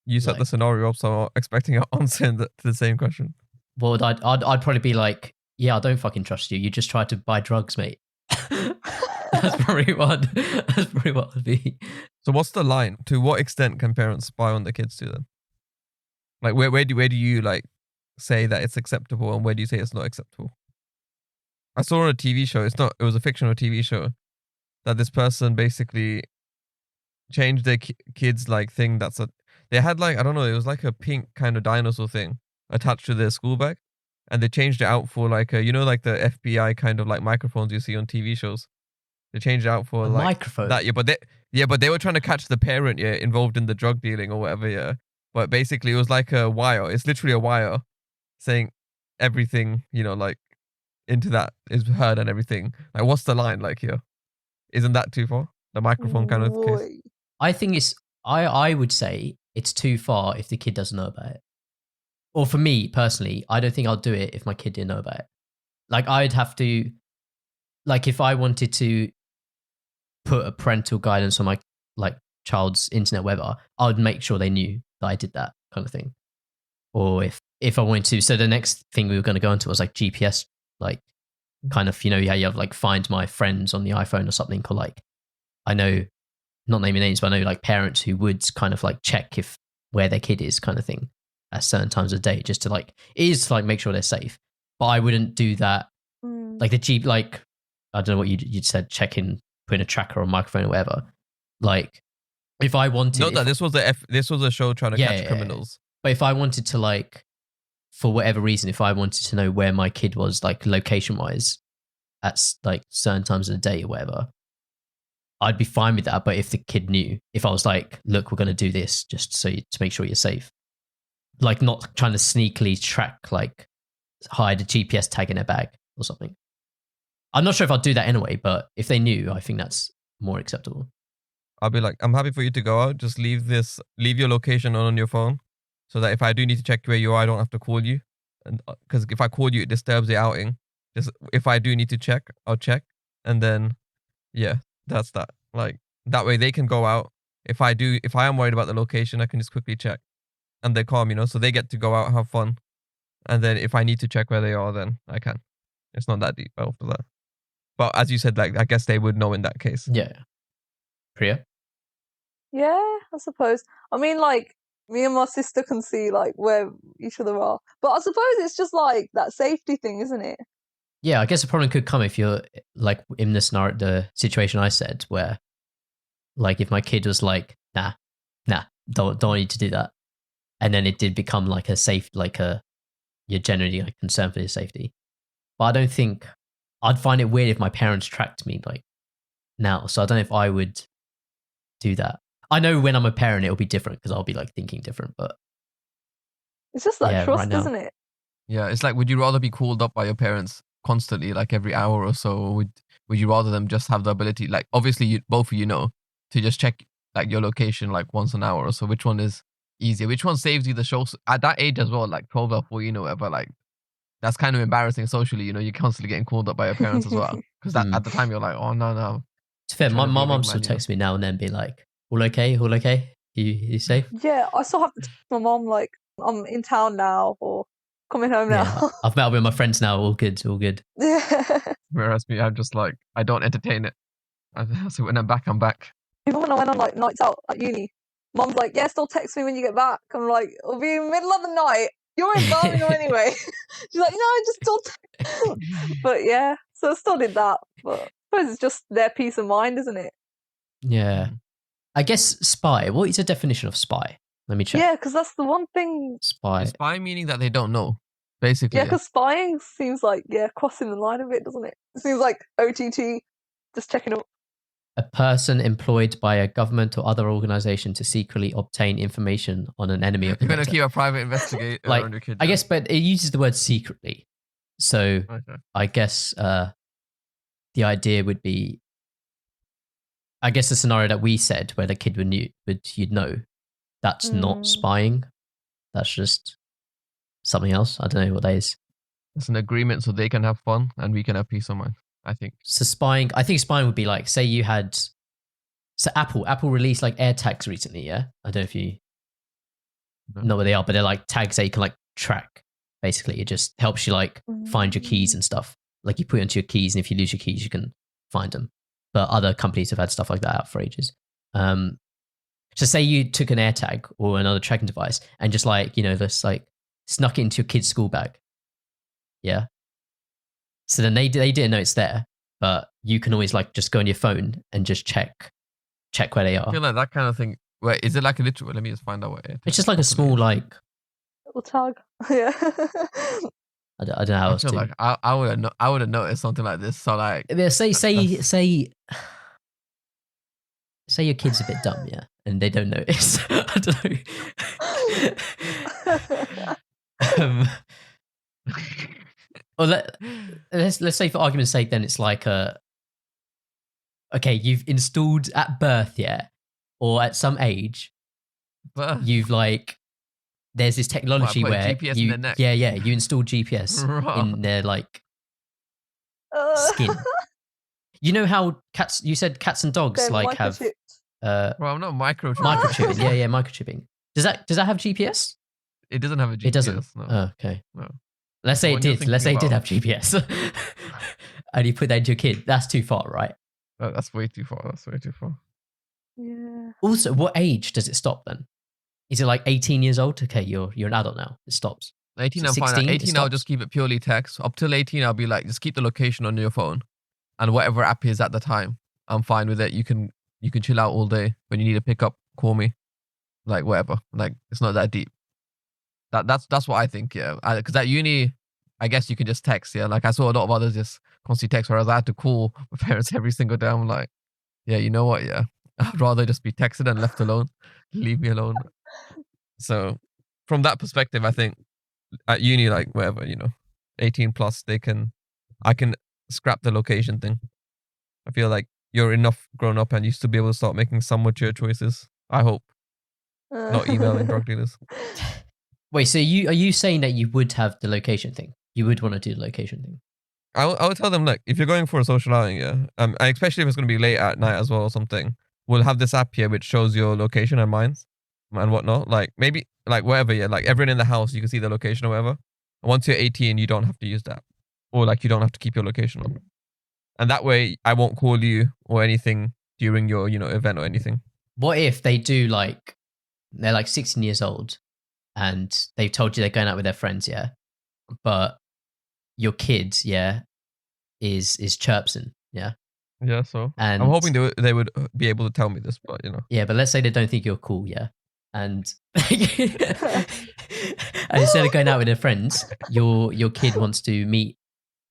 You set like- the scenario up, so I'm expecting an answer to the same question. Well, I'd probably be like, yeah, I don't fucking trust you. You just tried to buy drugs, mate. That's probably what would be. So what's the line? To what extent can parents spy on the kids to them? Like where do you like say that it's acceptable, and where do you say it's not acceptable? I saw on a TV show, it was a fictional TV show, that this person basically changed their kids like thing they had like, I don't know, it was like a pink kind of dinosaur thing attached to their school bag, and they changed it out for like a, like the FBI kind of like microphones you see on TV shows. They changed it out for A like microphone. that, but they were trying to catch the parent involved in the drug dealing or whatever, but basically it was like a wire. It's literally a wire saying everything, like into that is heard and everything. Like, what's the line like here? Isn't that too far? The microphone kind of case. Boy. I think it's. I would say it's too far if the kid doesn't know about it. Or for me personally, I don't think I'll do it if my kid didn't know about it. Like I'd have to, like if I wanted to put a parental guidance on my like child's internet whatever, I would make sure they knew that I did that kind of thing. Or if I wanted to, so the next thing we were going to go into was like GPS, like kind of, you have like find my friends on the iPhone or something, or like, I know, not naming names, but I know like parents who would kind of like check if where their kid is kind of thing at certain times of day, just to like, it is to like make sure they're safe. But I wouldn't do that. Like the Jeep, like, I don't know what you'd said, checking, putting a tracker or microphone or whatever. Like if I wanted. Not that this was a show trying to catch criminals. But if I wanted to like, for whatever reason, if I wanted to know where my kid was, like location wise, at like certain times of the day or whatever, I'd be fine with that. But if the kid knew, if I was like, look, we're going to do this just so to make sure you're safe, like not trying to sneakily track, like hide a GPS tag in their bag or something. I'm not sure if I'd do that anyway, but if they knew, I think that's more acceptable. I'll be like, I'm happy for you to go out. Just leave your location on your phone, so that if I do need to check where you are, I don't have to call you. And because if I call you, it disturbs the outing. Just if I do need to check, I'll check. And then, yeah, that's that. Like that way they can go out. If I am worried about the location, I can just quickly check. And they're calm, so they get to go out, have fun. And then if I need to check where they are, then I can. It's not that deep after that. But as you said, like, I guess they would know in that case. Yeah. Priya? Yeah, I suppose. I mean, like, me and my sister can see, like, where each other are. But I suppose it's just, like, that safety thing, isn't it? Yeah, I guess the problem could come if you're like in the scenario, the situation I said, where like if my kid was like, nah, don't need to do that, and then it did become like a safe, you're generally like concerned for your safety. But I don't think I'd find it weird if my parents tracked me like now. So I don't know if I would do that. I know when I'm a parent, it'll be different because I'll be like thinking different. But It's just that yeah, trust, right now, isn't it? Yeah, it's like, would you rather be called up by your parents constantly, like every hour or so, or would you rather them just have the ability, like obviously you both of you know, to just check like your location like once an hour or so? Which one is easier? Which one saves you the show at that age as well, like 12 or 14 or whatever? Like that's kind of embarrassing socially, you know. You're constantly getting called up by your parents as well, because that at the time you're like, oh no, it's fair. trying My to be a mom big still man, you know? texts me now and then, be like, all okay, all okay, you safe? Yeah, I still have to tell my mom like I'm in town now or coming home now. Yeah, I've met up with my friends now. All good, all good. Yeah. Whereas me, I'm just like, I don't entertain it. So when I'm back, I'm back. Even when I went on like nights out at uni, Mum's like, yeah, still text me when you get back. I'm like, it'll be in the middle of the night. You're in Birmingham anyway. She's like, no, I just still But yeah, so I still did that. But I suppose it's just their peace of mind, isn't it? Yeah, I guess spy. What is the definition of spy? Let me check. Yeah, because that's the one thing. Spy. Spy meaning that they don't know, basically. Yeah, because spying seems like, crossing the line a bit, doesn't it? It seems like OTT, just checking up. A person employed by a government or other organization to secretly obtain information on an enemy or You're going to competitor. keep a private investigator Like, on your kid. I guess, but it uses the word secretly. So Okay. I guess the idea would be, I guess the scenario that we said where the kid you'd know, that's not spying. That's just something else. I don't know what that is. It's an agreement so they can have fun and we can have peace of mind, I think. So spying, I think spying would be like, say you had, so Apple released like AirTags recently, yeah? I don't know if you know what they are, but they're like tags that you can like track. Basically, it just helps you like find your keys and stuff. Like you put it onto your keys, and if you lose your keys, you can find them. But other companies have had stuff like that out for ages. So say you took an AirTag or another tracking device and just like, just like snuck it into your kid's school bag. Yeah. So then they didn't know it's there, but you can always like just go on your phone and just check where they I are. feel like that kind of thing. Wait, is it like a literal? Let me just find out what it is. It's just like a small like, Little tag. Yeah. I don't know how I else feel to. like I would have noticed something like this. So like, Yeah, say that's- your kid's a bit dumb, yeah, and they don't notice. I don't know. Or let's say for argument's sake, then it's like okay, you've installed at birth, yeah, or at some age, but you've like there's this technology put a where GPS in you their neck? you install GPS in their like skin. You know how cats? You said cats and dogs They're like have microchipped. well, I'm not microchipping. microchipping. Yeah, microchipping. Does that have GPS? It doesn't have a GPS. It doesn't. No. Oh, okay. No. Let's say The it one you're did. Let's say thinking it did about. have GPS, and you put that into your kid. That's too far, right? That's way too far. That's way too far. Yeah. Also, what age does it stop then? Is it like 18 years old? Okay, you're an adult now. It stops. 18, So I'm fine. 16, At it 18, I'll stops? just keep it purely text. Up till 18, I'll be like, just keep the location on your phone, and whatever app is at the time, I'm fine with it. You can chill out all day. When you need to pick up, call me, like whatever. Like it's not that deep. That's what I think. Yeah, because at uni, I guess you can just text. Yeah, like I saw a lot of others just constantly text, whereas I had to call my parents every single day. I'm like, yeah, you know what? Yeah, I'd rather just be texted and left alone. Leave me alone. So from that perspective, I think at uni, like whatever, 18 plus, I can scrap the location thing. I feel like you're enough grown up and you still be able to start making some mature choices. I hope. Not emailing drug dealers. Wait, so are you saying that you would have the location thing? You would want to do the location thing? I would tell them, like, if you're going for a social outing, yeah, and especially if it's going to be late at night as well or something, we'll have this app here which shows your location and mines and whatnot. Like, maybe, like, whatever, yeah, like, everyone in the house, you can see the location or whatever. And once you're 18, you don't have to use that. Or, like, you don't have to keep your location on. And that way, I won't call you or anything during your, event or anything. What if they do like, they're like 16 years old and they've told you they're going out with their friends, yeah? But your kids, yeah, is chirpsing. Yeah. Yeah, so And I'm hoping they would be able to tell me this, but you know. yeah, but let's say they don't think you're cool, yeah. And and instead of going out with their friends, your kid wants to meet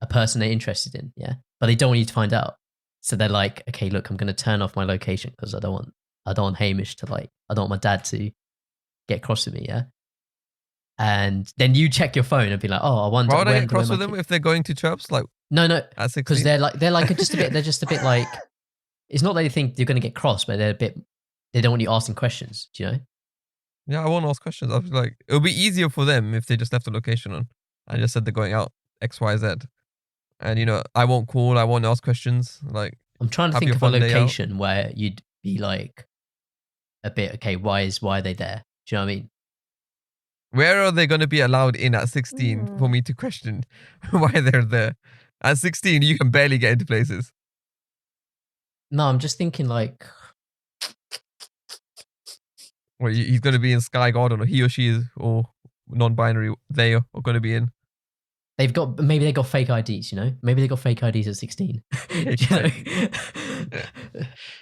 a person they're interested in, yeah. But they don't want you to find out. So they're like, okay, look, I'm gonna turn off my location because I don't want Hamish to I don't want my dad to get cross with me, yeah. And then you check your phone and be like, oh, I wonder. Why would I get cross with them if they're going to chirps? Like no, at 16? because they're just a bit like. It's not that they think you're going to get cross, but they don't want you asking questions. Do you know? Yeah, I won't ask questions. I was like, it'll be easier for them if they just left the location on and just said they're going out X, Y, Z. And you know, I won't call. I won't ask questions. Like, I'm trying to think of a location where you'd be like a bit okay. Why are they there? Do you know what I mean? Where are they going to be allowed in at 16 for me to question why they're there? At 16, you can barely get into places. No, I'm just thinking like. Well, he's going to be in Sky Garden, or he or she is, or non-binary, they are going to be in. Maybe they got fake IDs, you know? Maybe they got fake IDs at 16.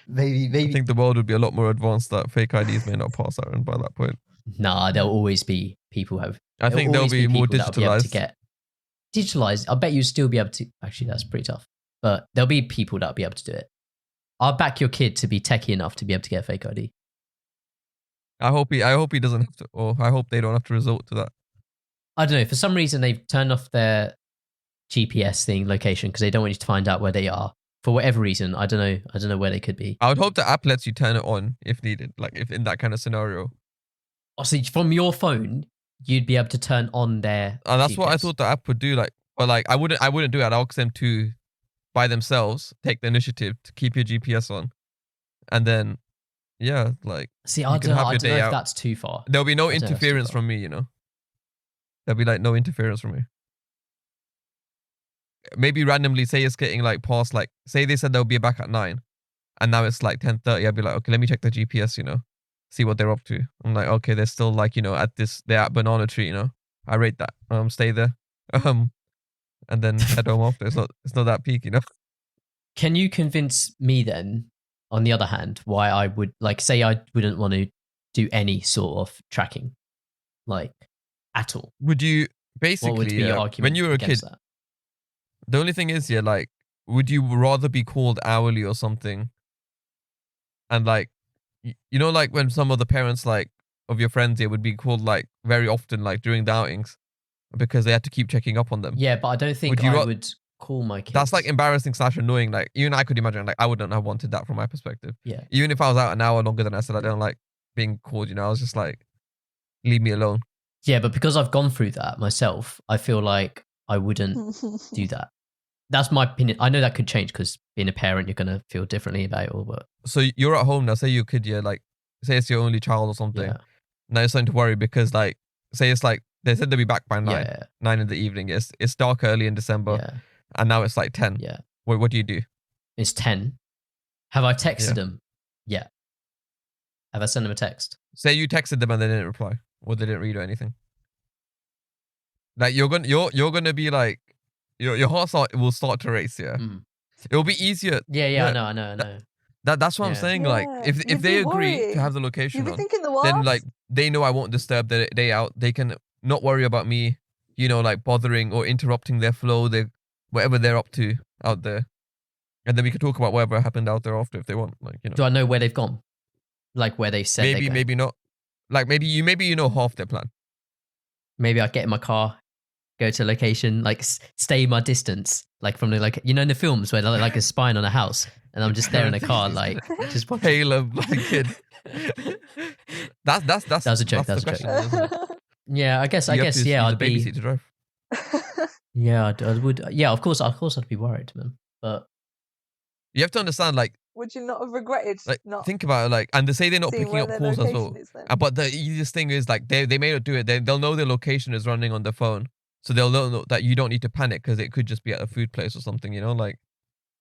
Maybe. I think the world would be a lot more advanced that fake IDs may not pass out by that point. Nah, there'll always be people have. I think they'll be more digitalized. Digitalized. I bet you'll still be able to. Actually, that's pretty tough. But there'll be people that'll be able to do it. I'll back your kid to be techie enough to be able to get a fake ID. I hope he doesn't have to, or I hope they don't have to resort to that. I don't know. For some reason, they've turned off their GPS location because they don't want you to find out where they are. For whatever reason, I don't know where they could be. I would hope the app lets you turn it on if needed, like if in that kind of scenario. Oh, so from your phone, you'd be able to turn on their. And that's GPS. what I thought the app would do. Like, but like I wouldn't do it. I'd ask them to, by themselves, take the initiative to keep your GPS on, and then, yeah, like. See, I don't know if that's too far. There'll be no interference from me, you know. There'll be like no interference from me. Maybe randomly, say it's getting like past, like, say they said they'll be back at 9, and now it's like 10:30. I'd be like, okay, let me check the GPS, you know, see what they're up to. I'm like, okay, they're still like, you know, they're at Banana Tree, you know. I rate that. Stay there, and then head home after. It's not that peak, you know. Can you convince me then? On the other hand, why I would say I wouldn't want to do any sort of tracking, like at all. Would you basically what would be your argument when you were a kid? That? The only thing is, like, would you rather be called hourly or something? And like, you know, like when some of the parents like of your friends here would be called like very often, like during the outings, because they had to keep checking up on them. Yeah, but I don't think I would call my kids. That's like embarrassing / annoying. Like even I could imagine, like I wouldn't have wanted that from my perspective. Yeah. Even if I was out an hour longer than I said, I don't like being called, you know, I was just like, leave me alone. Yeah, but because I've gone through that myself, I feel like I wouldn't do that. That's my opinion. I know that could change because being a parent, you're going to feel differently about it all. But so you're at home now, say your kid, yeah, like say it's your only child or something. Yeah. Now you're starting to worry because like, say it's like, they said they'll be back by 9 in the evening. It's dark early in December. Yeah. And now it's like 10. Yeah. What do you do? It's 10. Have I texted them? Yeah. Have I sent them a text? Say you texted them and they didn't reply, or they didn't read or anything. Like you're gonna be like, your heart will start to race. Yeah. It'll be easier. Yeah. I know. That's what I'm saying. Yeah. Like if they agree to have the location You'd be on, thinking the worst. then like they know I won't disturb their day out. They can not worry about me, you know, like bothering or interrupting their flow, whatever they're up to out there. And then we could talk about whatever happened out there after if they want. Like, you know. Do I know where they've gone? Like where they said maybe not. Like maybe you know half their plan. Maybe I get in my car, go to a location, like stay my distance, like from the like in the films where they're like a spying on a house, and I'm just there in a car, like just watching. Caleb, like kid. That's that was a joke. That's a joke. Yeah, I guess. Yeah, I'd be. Babysit to drive. Yeah, I would. Yeah, of course, I'd be worried, man. But you have to understand, like, would you not have regretted? Like, not think about it, like, and they say they're not picking up calls as well. But the easiest thing is like they may not do it. They'll know their location is running on their phone, so they'll know that you don't need to panic because it could just be at a food place or something. You know, like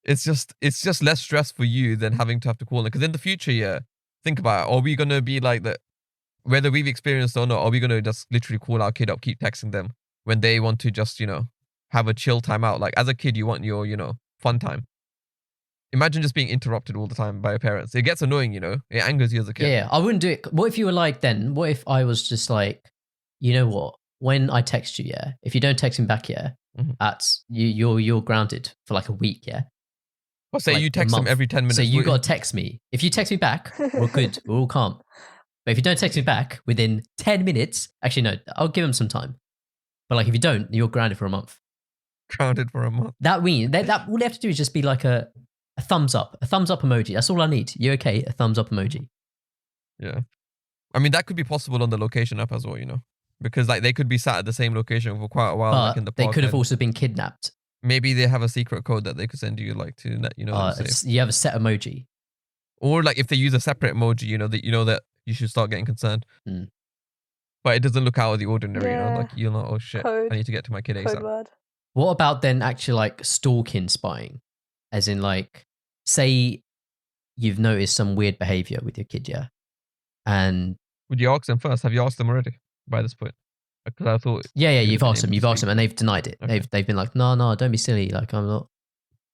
it's just less stress for you than having to have to call them. Because in the future, yeah, think about it. Are we gonna be like that? Whether we've experienced or not, are we gonna just literally call our kid up, keep texting them when they want to just have a chill time out. Like as a kid, you want your, fun time. Imagine just being interrupted all the time by your parents. It gets annoying, It angers you as a kid. Yeah, I wouldn't do it. What if you were like then? What if I was just like, you know what? When I text you, yeah, if you don't text me back, yeah, you're grounded for like a week, yeah. Or say you text them every 10 minutes. So you got to text me. If you text me back, we're good. We're all calm. But if you don't text me back within 10 minutes, actually no, I'll give them some time. But like if you don't, you're grounded for a month. Grounded for a month. That means that all they have to do is just be like a thumbs up emoji. That's all I need. You okay? A thumbs up emoji. Yeah. I mean, that could be possible on the location app as well, because like they could be sat at the same location for quite a while. But like in the park, they could have also been kidnapped. Maybe they have a secret code that they could send you, like to let you know. You have a set emoji. Or like if they use a separate emoji, that you should start getting concerned. Mm. But it doesn't look out of the ordinary, like you're not, oh shit, Code. I need to get to my kid ASAP. Word. What about then actually like stalking spying? As in like, say you've noticed some weird behavior with your kid, yeah? And would you ask them first? Have you asked them already by this point? Because I thought... Yeah, you've asked them, and they've denied it. Okay. They've been like, no, don't be silly. Like, I'm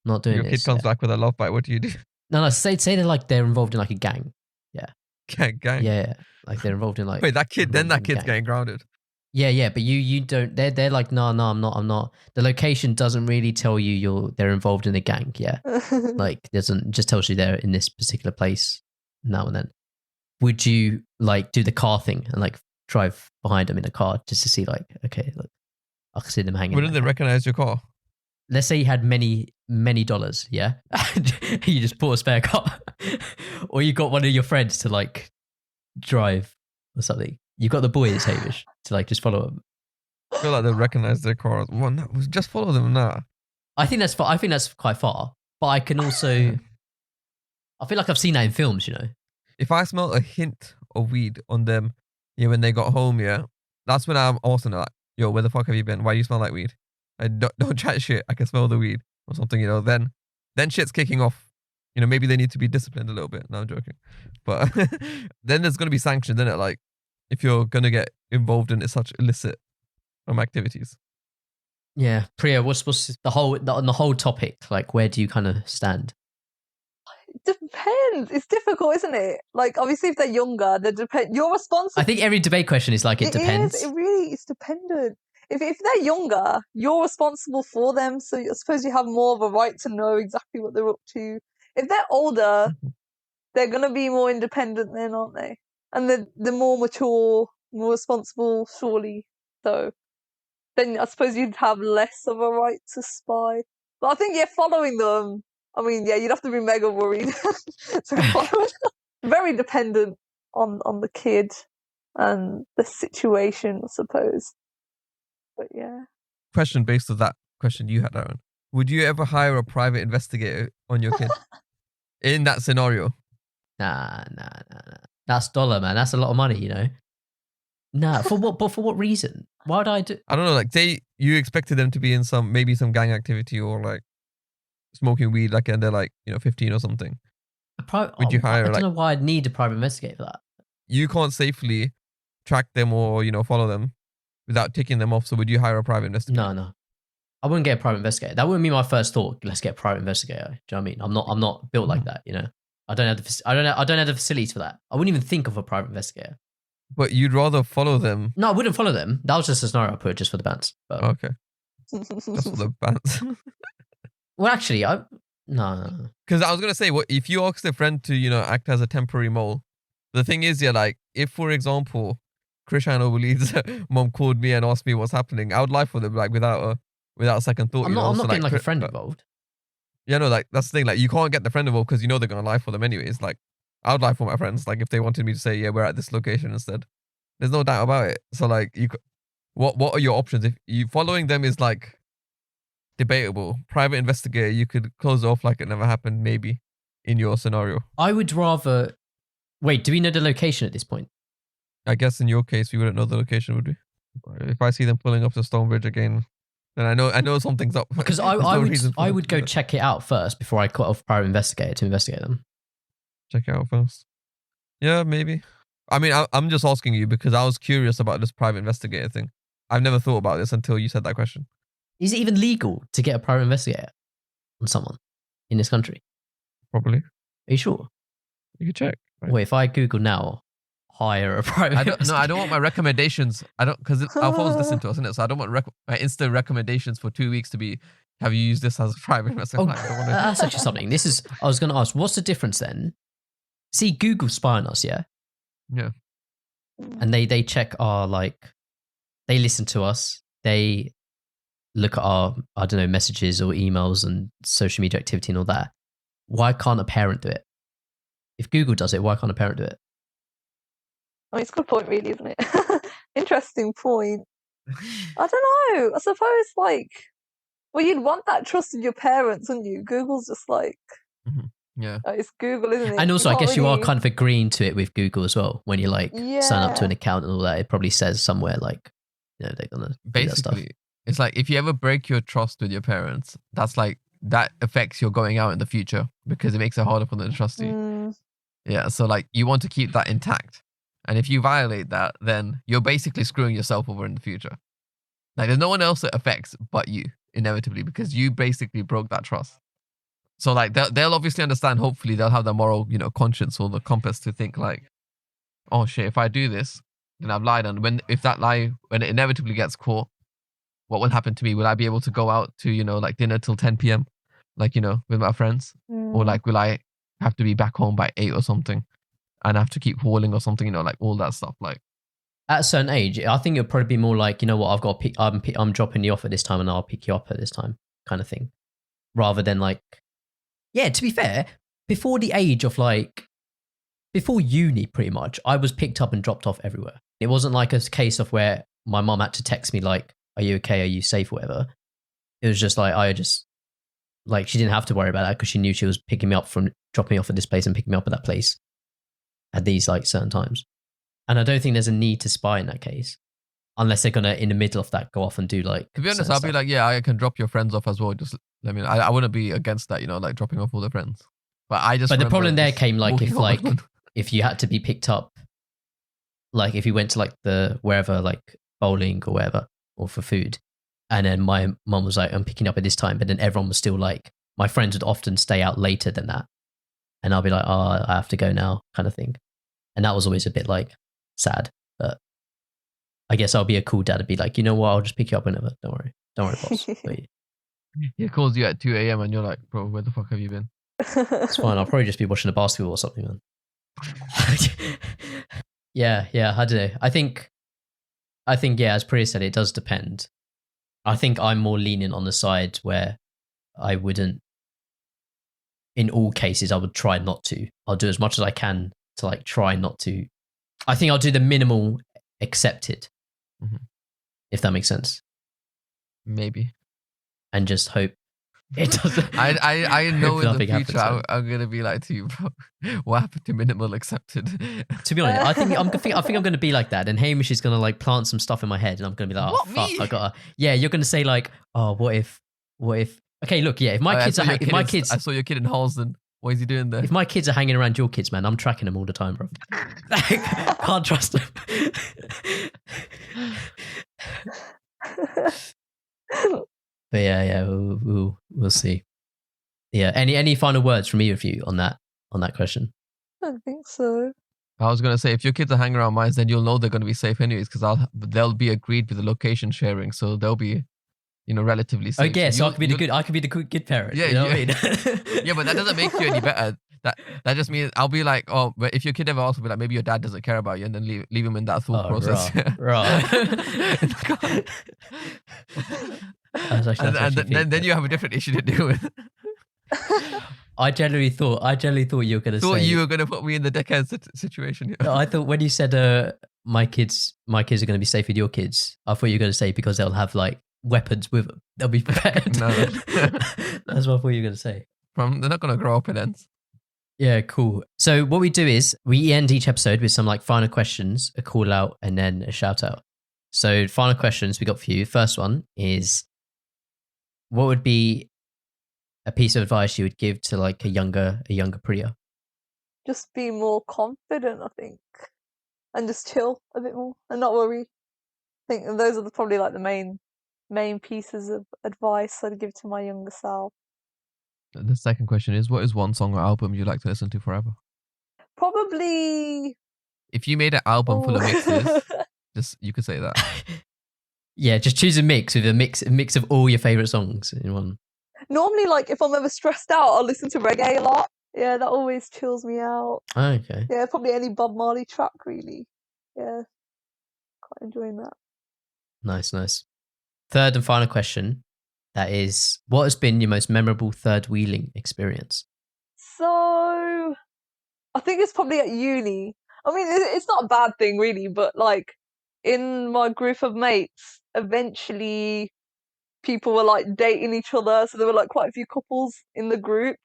not doing this. Your kid comes back with a love bite. What do you do? No, say they're involved in like a gang. Yeah. Gang? Yeah. Like they're involved in like... Wait, that kid's getting grounded. Yeah, but you don't... They're like, no, I'm not. The location doesn't really tell you they're involved in a gang, yeah. Like, just tells you they're in this particular place now and then. Would you like do the car thing and like drive behind them in a car just to see like, okay, look, I can see them hanging. Wouldn't they recognize your car? Let's say you had many dollars, yeah? You just bought a spare car. Or you got one of your friends to like drive or something. You got the boys, Hamish, to like just follow them. I feel like they'll recognize their car. Well, no, just follow them now. I think that's far. I think that's quite far. But I can also... I feel like I've seen that in films, If I smell a hint of weed on them, when they got home, that's when I'm also like, yo, where the fuck have you been? Why do you smell like weed? I don't chat shit. I can smell the weed or something, Then shit's kicking off. Maybe they need to be disciplined a little bit. No, I'm joking. But then there's going to be sanctions, isn't it? Like, if you're going to get involved in such illicit activities. Yeah. Priya, what's the whole topic? Like, where do you kind of stand? Depends. It's difficult, isn't it? Like, obviously, if they're younger, you're responsible. I think every debate question is like, it depends. It really is dependent. If they're younger, you're responsible for them, so I suppose you have more of a right to know exactly what they're up to. If they're older, they're going to be more independent then, aren't they? And they're more mature, more responsible, surely. So then I suppose you'd have less of a right to spy. But I think, following them, I mean, you'd have to be mega worried to follow them. Very dependent on the kid and the situation, I suppose. But yeah. Question based on that question you had, Aaron. Would you ever hire a private investigator on your kid in that scenario? Nah. That's dollar, man. That's a lot of money, Nah, for what? But for what reason? Why would I do? I don't know. Like, say you expected them to be in some gang activity or like smoking weed, like, and they're like 15 or something. Would you hire? I don't know why I'd need a private investigator for that. You can't safely track them or follow them without ticking them off. So would you hire a private investigator? No. I wouldn't get a private investigator. That wouldn't be my first thought. Let's get a private investigator. Do you know what I mean? I'm not built like that. I don't have the facilities for that. I wouldn't even think of a private investigator. But you'd rather follow them? No, I wouldn't follow them. That was just a scenario I put just for the bands. But... Okay. Just for the bands. Well, actually, no. Because I was gonna say, what if you asked a friend to act as a temporary mole? The thing is, like, if for example, Krishan Oberleid's mom called me and asked me what's happening, I would lie for them, like, without a second thought. I'm not getting like a friend involved. Yeah, no, like that's the thing. Like, you can't get the friend involved because they're gonna lie for them anyways. Like, I would lie for my friends. Like, if they wanted me to say, yeah, we're at this location instead, there's no doubt about it. So like, what are your options? If you following them is like debatable. Private investigator, you could close it off like it never happened, maybe, in your scenario. I would rather... Wait, do we know the location at this point? I guess in your case, we wouldn't know the location, would we? If I see them pulling up the Stonebridge again, then I know something's up. Because I would go check it out first before I cut off private investigator to investigate them. Check it out first. Yeah, maybe. I mean, I'm just asking you because I was curious about this private investigator thing. I've never thought about this until you said that question. Is it even legal to get a private investigator on someone in this country? Probably. Are you sure? You can check. Right? Wait, if I Google now, hire a private investigator. I don't want my recommendations. I don't, because our phones listen to us, isn't it? So I don't want my instant recommendations for 2 weeks to be, have you used this as a private investigator? Oh, I don't want to. that's actually something. I was going to ask, what's the difference then? See, Google spy on us, yeah? Yeah. And they check our, like, they listen to us. They look at our, I don't know, messages or emails and social media activity and all that. Why can't a parent do it? If Google does it, why can't a parent do it? I mean, it's a good point, really, isn't it? Interesting point. I don't know. I suppose, like, well, you'd want that trust of your parents, wouldn't you? Google's just like, Yeah. it's Google, isn't it? And also, I can't guess you are really- kind of agreeing to it with Google as well. When you like sign up to an Yeah. account and all that, it probably says somewhere like, you know, they're gonna do that stuff. Basically, it's like if you ever break your trust with your parents, that's like that affects your going out in the future because it makes it harder for them to trust you. Mm, Yeah. So like you want to keep that intact. And if you violate that, then you're basically screwing yourself over in the future. Like there's no one else it affects but you, inevitably, because you basically broke that trust. So like they'll obviously understand, hopefully they'll have the moral, conscience or the compass to think like, oh shit, if I do this, then I've lied. And when it inevitably gets caught, what will happen to me? Will I be able to go out to, like dinner till 10 p.m. like, with my friends? Or like, will I have to be back home by 8 or something? And have to keep hauling or something, like all that stuff. Like At a certain age, I think it'll probably be more like, you know what, I've got to I'm dropping you off at this time and I'll pick you up at this time kind of thing. Rather than like, yeah, to be fair, before the age of like, before uni pretty much, I was picked up and dropped off everywhere. It wasn't like a case of where my mom had to text me like, are you okay? Are you safe? Or whatever. It was just like, she didn't have to worry about that because she knew she was picking me up from dropping me off at this place and picking me up at that place at these like certain times. And I don't think there's a need to spy in that case. Unless they're going to, in the middle of that, go off and do like... To be honest, I'll be like, yeah, I can drop your friends off as well. Just let me know. I wouldn't be against that, like dropping off all the friends. But the problem there came like walking if you had to be picked up, like if you went to like the wherever, like bowling or wherever, or for food. And then my mum was like, I'm picking up at this time. But then everyone was still like, my friends would often stay out later than that. And I'll be like, oh, I have to go now kind of thing. And that was always a bit like sad. But I guess I'll be a cool dad to be like, you know what, I'll just pick you up whenever. Don't worry, boss. He calls you at 2 a.m. and you're like, bro, where the fuck have you been? It's fine. I'll probably just be watching the basketball or something, man. yeah, I don't know. I think, yeah, as Priya said, it does depend. I think I'm more lenient on the side where I wouldn't, in all cases, I would try not to. I'll do as much as I can to like try not to. I think I'll do the minimal accepted, if that makes sense. Maybe. And just hope it doesn't. I know in the happens, future I'm gonna be like to you, bro. What happened to minimal accepted? To be honest, I think I'm gonna be like that. And Hamish is gonna like plant some stuff in my head, and I'm gonna be like, oh What, fuck, me? I gotta. Yeah, you're gonna say like, oh, what if? Okay, look, yeah, if my kids I saw your kid in Halsden. What is he doing there? If my kids are hanging around your kids, man, I'm tracking them all the time, bro. Can't trust them. But yeah, we'll see. Yeah, any final words from either of you on that question? I don't think so. I was gonna say, if your kids are hanging around mine, then you'll know they're gonna be safe anyways, because they'll be agreed with the location sharing, so they'll be, relatively safe. Oh yeah, so I could be the good parent. Yeah, you know what I mean? Yeah, but that doesn't make you any better. That just means I'll be like, oh, but if your kid ever also be like, maybe your dad doesn't care about you, and then leave him in that thought process. Right. And then you have a different issue to deal with. I generally thought you were going to say... you were going to put me in the deckhand situation. Yeah. No, I thought when you said my kids are going to be safe with your kids, I thought you were going to say because they'll have like weapons with them. They'll be prepared. No. That's what I thought you were going to say. They're not going to grow up in ends. Yeah, cool. So what we do is we end each episode with some like final questions, a call out, and then a shout out. So final questions we got for you. First one is, what would be a piece of advice you would give to like a younger Priya? Just be more confident, I think, and just chill a bit more and not worry. I think those are probably like the main main pieces of advice I'd give to my younger self. The second question is, what is one song or album you like to listen to forever? Probably. If you made an album full of mixes, just you could say that. Yeah, just choose a mix with a mix of all your favorite songs in one. Normally, like if I'm ever stressed out, I'll listen to reggae a lot. Yeah, that always chills me out. Okay. Yeah, probably any Bob Marley track, really. Yeah, quite enjoying that. Nice. Third and final question. That is, what has been your most memorable third wheeling experience? So, I think it's probably at uni. I mean, it's not a bad thing, really, but like in my group of mates, eventually people were like dating each other. So there were like quite a few couples in the group.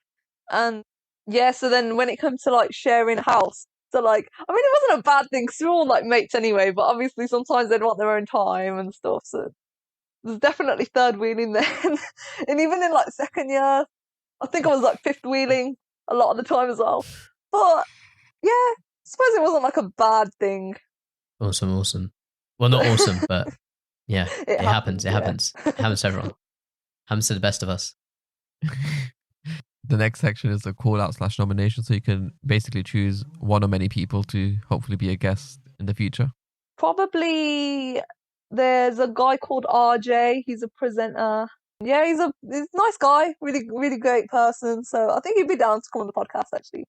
And yeah, so then when it comes to like sharing a house, so like, I mean, it wasn't a bad thing because we were all like mates anyway, but obviously sometimes they'd want their own time and stuff. So there's definitely third wheeling then. And even in like second year, I think I was like fifth wheeling a lot of the time as well. But yeah, I suppose it wasn't like a bad thing. Awesome. Well, not awesome, but yeah, it happens. It yeah. happens. It happens to everyone. Happens to the best of us. The next section is a call out / nomination. So you can basically choose one or many people to hopefully be a guest in the future. Probably there's a guy called RJ. He's a presenter. Yeah, he's a nice guy, really great person. So I think he'd be down to come on the podcast actually.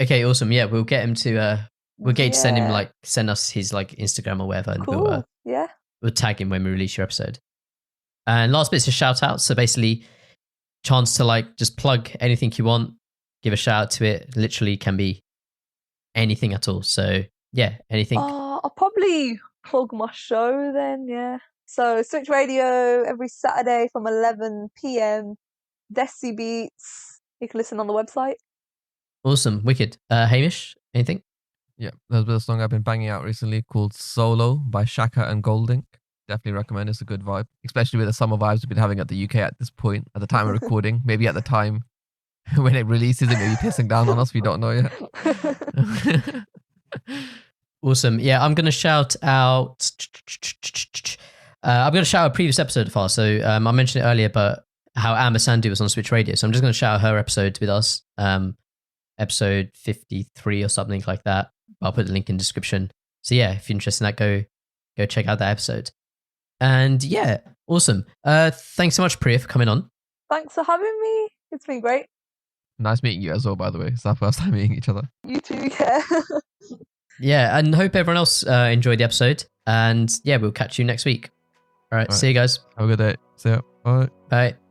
Okay, awesome. Yeah, we'll get him to we'll get you to Yeah. send us his like Instagram or whatever, and Cool. Yeah. we'll tag him when we release your episode. And last bit's a shout out. So basically, chance to like just plug anything you want, give a shout out to it. Literally can be anything at all. So yeah, anything. I'll probably plug my show then, yeah. So Switch Radio every Saturday from 11 p.m. Desi beats. You can listen on the website. Awesome, wicked. Hamish, anything? Yeah, there's been a song I've been banging out recently called Solo by Shaka and Goldink. Definitely recommend. It's a good vibe, especially with the summer vibes we've been having at the UK at this point, at the time of recording. Maybe at the time when it releases, it may be pissing down on us. We don't know yet. Awesome. Yeah, I'm going to shout out. I'm going to shout out a previous episode of ours. So I mentioned it earlier, but how Amber Sandu was on Switch Radio. So I'm just going to shout out her episode with us, episode 53 or something like that. I'll put the link in the description. So yeah, if you're interested in that, go check out that episode. And yeah, awesome. Thanks so much, Priya, for coming on. Thanks for having me. It's been great. Nice meeting you as well, by the way. It's our first time meeting each other. You too, yeah. Yeah, and hope everyone else enjoyed the episode. And yeah, we'll catch you next week. All right, see you guys. Have a good day. See ya. Bye. Bye.